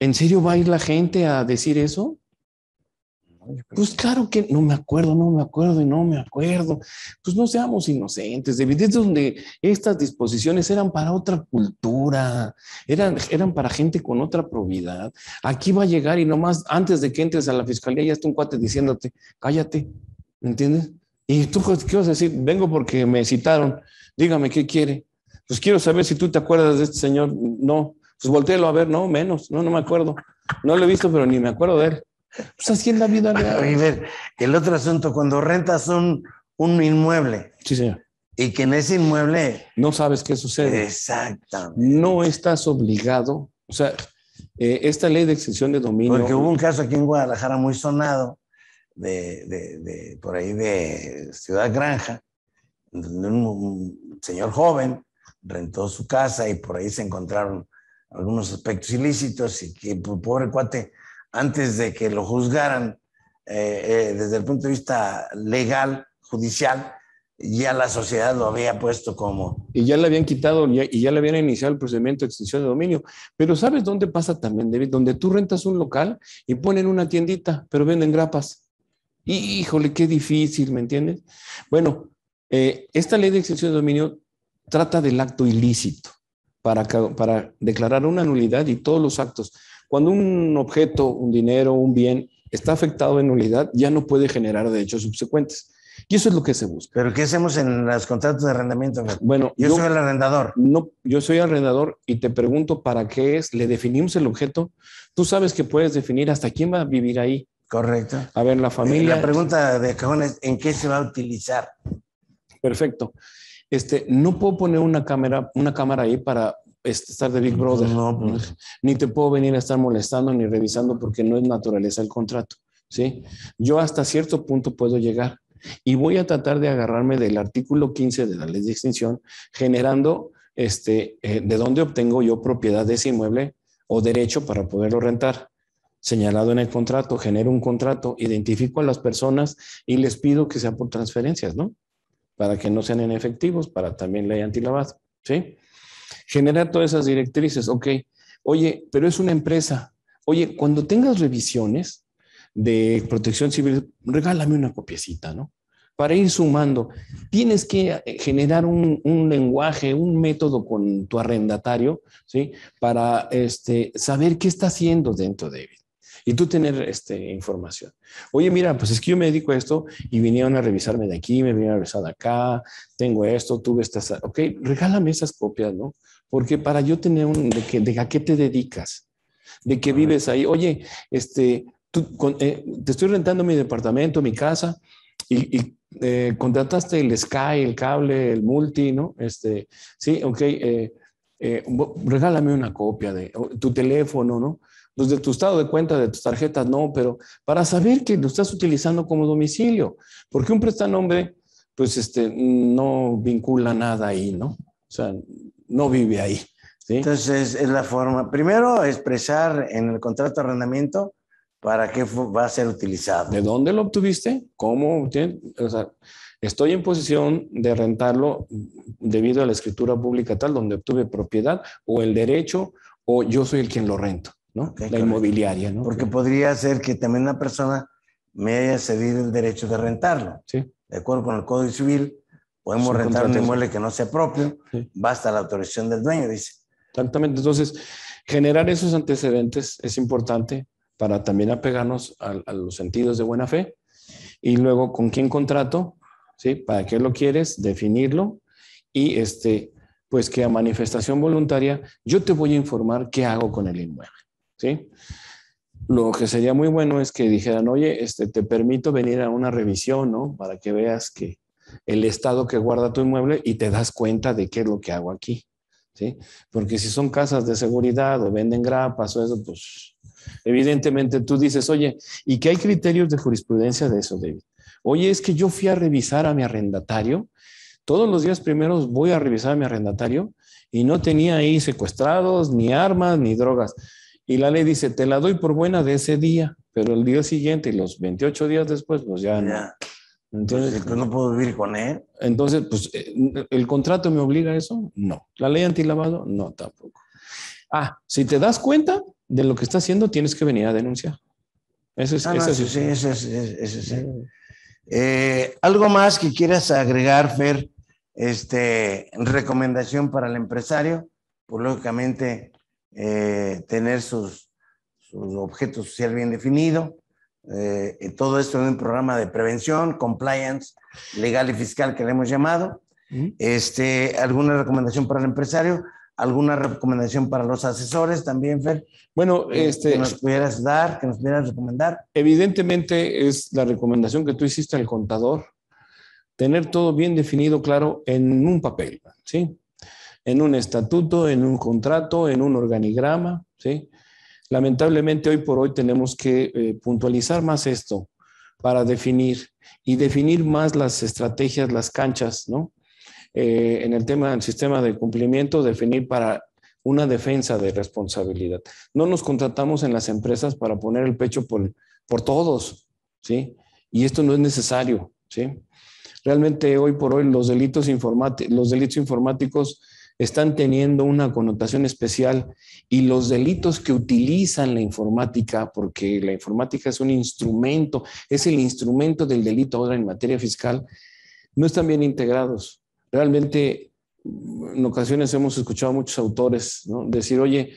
¿En serio va a ir la gente a decir eso? Pues claro que no me acuerdo. Pues no seamos inocentes, David. Es donde estas disposiciones eran para otra cultura, eran para gente con otra probidad. Aquí va a llegar y nomás antes de que entres a la fiscalía ya está un cuate diciéndote, cállate, ¿me entiendes? Y tú, ¿qué vas a decir? Vengo porque me citaron, dígame qué quiere. Pues quiero saber si tú te acuerdas de este señor. No, pues voltéalo a ver, no, menos, no me acuerdo. No lo he visto, pero ni me acuerdo de él. Pues así en la vida real. El otro asunto, cuando rentas un inmueble. Sí, señor. Y que en ese inmueble... No sabes qué sucede. Exactamente. No estás obligado. O sea, esta ley de extinción de dominio... Porque hubo un caso aquí en Guadalajara muy sonado, por ahí de Ciudad Granja, donde un señor joven rentó su casa y por ahí se encontraron algunos aspectos ilícitos y que el pobre cuate, antes de que lo juzgaran, desde el punto de vista legal, judicial, ya la sociedad lo había puesto como... Y ya le habían quitado y ya le habían iniciado el procedimiento de extinción de dominio. Pero ¿sabes dónde pasa también, David? Donde tú rentas un local y ponen una tiendita, pero venden grapas. Y, híjole, qué difícil, ¿me entiendes? Bueno, esta ley de extinción de dominio trata del acto ilícito para declarar una nulidad y todos los actos. Cuando un objeto, un dinero, un bien está afectado de nulidad, ya no puede generar derechos subsecuentes. Y eso es lo que se busca. ¿Pero qué hacemos en los contratos de arrendamiento? Bueno, yo soy el arrendador. No, yo soy arrendador y te pregunto para qué es, le definimos el objeto. Tú sabes que puedes definir hasta quién va a vivir ahí. Correcto. A ver, la familia. La pregunta de cajón es, ¿en qué se va a utilizar? Perfecto. No puedo poner una cámara ahí para estar de Big Brother. No, pues. Ni te puedo venir a estar molestando ni revisando porque no es naturaleza el contrato, ¿sí? Yo hasta cierto punto puedo llegar y voy a tratar de agarrarme del artículo 15 de la ley de extinción, generando de dónde obtengo yo propiedad de ese inmueble o derecho para poderlo rentar. Señalado en el contrato, genero un contrato, identifico a las personas y les pido que sea por transferencias, ¿no? Para que no sean en efectivos, para también ley antilavado, ¿sí? Generar todas esas directrices, ok. Oye, pero es una empresa. Oye, cuando tengas revisiones de protección civil, regálame una copiecita, ¿no? Para ir sumando. Tienes que generar un lenguaje, un método con tu arrendatario, ¿sí? Para saber qué está haciendo dentro de él. Y tú tener información. Oye, mira, pues es que yo me dedico a esto y vinieron a revisarme de aquí, me vinieron a revisar de acá, tengo esto, tuve estas... Ok, regálame esas copias, ¿no? Porque para yo tener de a qué te dedicas, de que vives ahí. Oye, te estoy rentando mi departamento, mi casa y contrataste el Sky, el cable, el multi, ¿no? Sí, ok, regálame una copia de tu teléfono, ¿no? Pues de tu estado de cuenta, de tus tarjetas, no, pero para saber que lo estás utilizando como domicilio, porque un prestanombre, pues no vincula nada ahí, ¿no? O sea, no vive ahí. ¿Sí? Entonces, es la forma. Primero, expresar en el contrato de arrendamiento para qué va a ser utilizado. ¿De dónde lo obtuviste? ¿Cómo? O sea, estoy en posición de rentarlo debido a la escritura pública tal, donde obtuve propiedad o el derecho, o yo soy el quien lo rento, ¿no? Okay, la inmobiliaria, ¿no? Porque podría ser que también una persona me haya cedido el derecho de rentarlo. Sí. De acuerdo con el Código Civil, podemos rentar un inmueble que no sea propio, sí. Basta la autorización del dueño, dice. Exactamente. Entonces, generar esos antecedentes es importante para también apegarnos a los sentidos de buena fe. Y luego, ¿con quién contrato? ¿Sí? ¿Para qué lo quieres? Definirlo. Y pues que a manifestación voluntaria yo te voy a informar qué hago con el inmueble. ¿Sí? Lo que sería muy bueno es que dijeran, oye, te permito venir a una revisión, ¿no? Para que veas que el estado que guarda tu inmueble y te das cuenta de qué es lo que hago aquí. ¿Sí? Porque si son casas de seguridad o venden grapas o eso, pues evidentemente tú dices, oye, ¿y qué hay criterios de jurisprudencia de eso, David? Oye, es que yo fui a revisar a mi arrendatario, todos los días primeros voy a revisar a mi arrendatario y no tenía ahí secuestrados, ni armas, ni drogas. Y la ley dice, te la doy por buena de ese día, pero el día siguiente y los 28 días después, pues ya no. Entonces, pues no puedo vivir con él. Entonces, pues, ¿el contrato me obliga a eso? No. ¿La ley antilavado? No, tampoco. Si te das cuenta de lo que está haciendo, tienes que venir a denunciar. Eso es. Eso sí. ¿Algo más que quieras agregar, Fer? Recomendación para el empresario, pues lógicamente tener sus objetos social bien definido. Todo esto en un programa de prevención, compliance, legal y fiscal que le hemos llamado. ¿Alguna recomendación para el empresario? ¿Alguna recomendación para los asesores también, Fer? Bueno, que nos pudieras dar, que nos pudieras recomendar. Evidentemente es la recomendación que tú hiciste al contador, tener todo bien definido, claro, en un papel, ¿sí? En un estatuto, en un contrato, en un organigrama, ¿sí? Lamentablemente hoy por hoy tenemos que puntualizar más esto para definir más las estrategias, las canchas, ¿no? En el tema del sistema de cumplimiento, definir para una defensa de responsabilidad. No nos contratamos en las empresas para poner el pecho por todos, ¿sí? Y esto no es necesario, ¿sí? Realmente hoy por hoy los delitos informáticos están teniendo una connotación especial y los delitos que utilizan la informática, porque la informática es un instrumento, es el instrumento del delito ahora en materia fiscal, no están bien integrados. Realmente, en ocasiones hemos escuchado a muchos autores, ¿no?, decir, oye,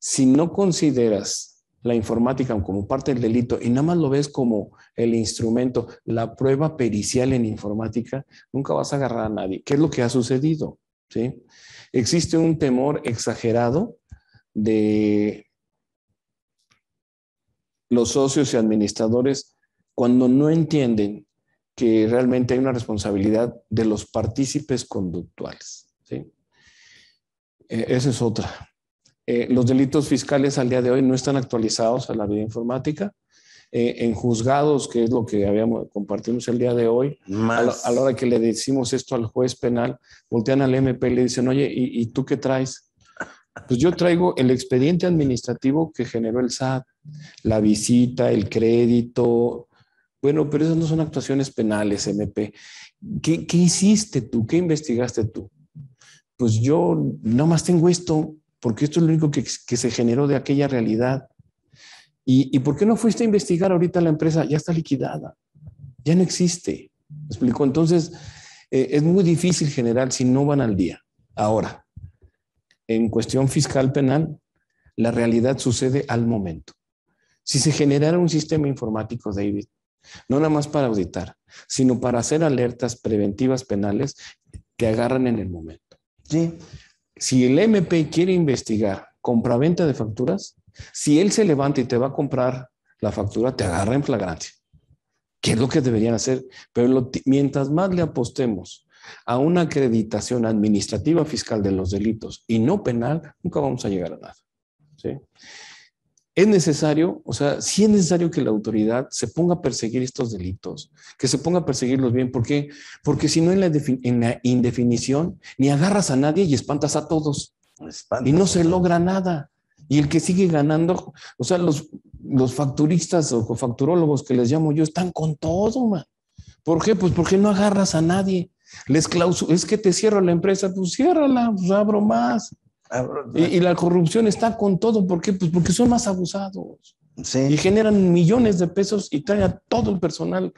si no consideras la informática como parte del delito y nada más lo ves como el instrumento, la prueba pericial en informática, nunca vas a agarrar a nadie. ¿Qué es lo que ha sucedido? ¿Sí? Existe un temor exagerado de los socios y administradores cuando no entienden que realmente hay una responsabilidad de los partícipes conductuales, ¿sí? Esa es otra. Los delitos fiscales al día de hoy no están actualizados a la vida informática. En juzgados, que es lo que compartimos el día de hoy, a la hora que le decimos esto al juez penal, voltean al MP y le dicen, oye, ¿y tú qué traes? Pues yo traigo el expediente administrativo que generó el SAT, la visita, el crédito. Bueno, pero esas no son actuaciones penales, MP. ¿Qué hiciste tú? ¿Qué investigaste tú? Pues yo nada más tengo esto, porque esto es lo único que se generó de aquella realidad. ¿Y por qué no fuiste a investigar ahorita la empresa? Ya está liquidada, ya no existe. ¿Me explico? Entonces, es muy difícil generar si no van al día. Ahora, en cuestión fiscal penal, la realidad sucede al momento. Si se generara un sistema informático, David, no nada más para auditar, sino para hacer alertas preventivas penales, te agarran en el momento. Sí. Si el MP quiere investigar compraventa de facturas, si él se levanta y te va a comprar la factura, te agarra en flagrancia. ¿Qué es lo que deberían hacer? Pero mientras más le apostemos a una acreditación administrativa fiscal de los delitos y no penal, nunca vamos a llegar a nada, ¿sí? Es necesario, o sea, sí es necesario que la autoridad se ponga a perseguir estos delitos, que se ponga a perseguirlos bien. ¿Por qué? Porque si no, en la indefinición, ni agarras a nadie y espantas a todos. Y no se logra nada. Y el que sigue ganando, o sea, los facturistas o cofacturólogos que les llamo yo, están con todo, man. ¿Por qué? Pues porque no agarras a nadie. Es que te cierro la empresa, pues ciérrala, pues abro más. Y la corrupción está con todo. ¿Por qué? Pues porque son más abusados. Sí. Y generan millones de pesos y traen a todo el personal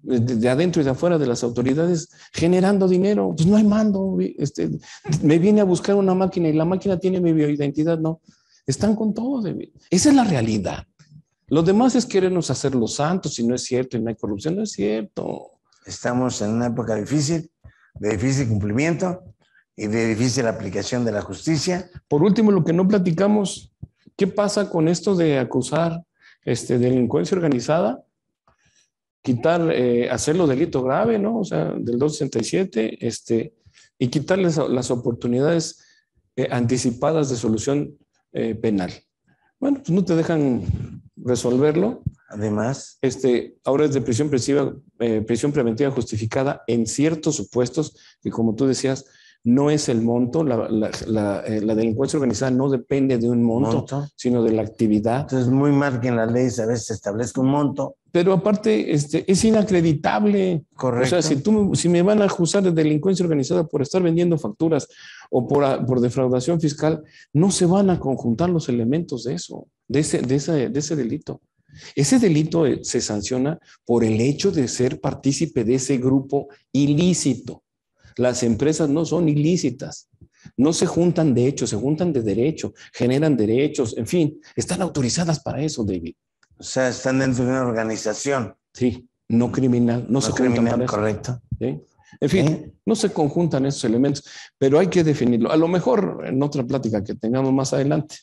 de adentro y de afuera de las autoridades generando dinero. Pues no hay mando. Me viene a buscar una máquina y la máquina tiene mi bioidentidad. No, están con todo. Esa es la realidad. Lo demás es querernos hacer los santos y no es cierto, y no hay corrupción. No es cierto. Estamos en una época difícil, de difícil cumplimiento y de difícil aplicación de la justicia. Por último, lo que no platicamos, ¿qué pasa con esto de acusar delincuencia organizada? Quitar, hacerlo delito grave, ¿no? O sea, del 267, y quitarles las oportunidades anticipadas de solución penal. Bueno, pues no te dejan resolverlo. Además, ahora es de prisión preventiva justificada en ciertos supuestos que, como tú decías, no es el monto. La delincuencia organizada no depende de un monto, sino de la actividad. Entonces, muy mal que en las leyes a veces se establezca un monto. Pero aparte, es inacreditable. Correcto. O sea, si me van a acusar de delincuencia organizada por estar vendiendo facturas o por defraudación fiscal, no se van a conjuntar los elementos de eso, de ese delito. Ese delito se sanciona por el hecho de ser partícipe de ese grupo ilícito. Las empresas no son ilícitas, no se juntan de hecho, se juntan de derecho, generan derechos, en fin, están autorizadas para eso, David. O sea, están dentro de una organización. Sí, no criminal, no se juntan para eso. Correcto. ¿Sí? En fin, no se conjuntan esos elementos, pero hay que definirlo. A lo mejor en otra plática que tengamos más adelante,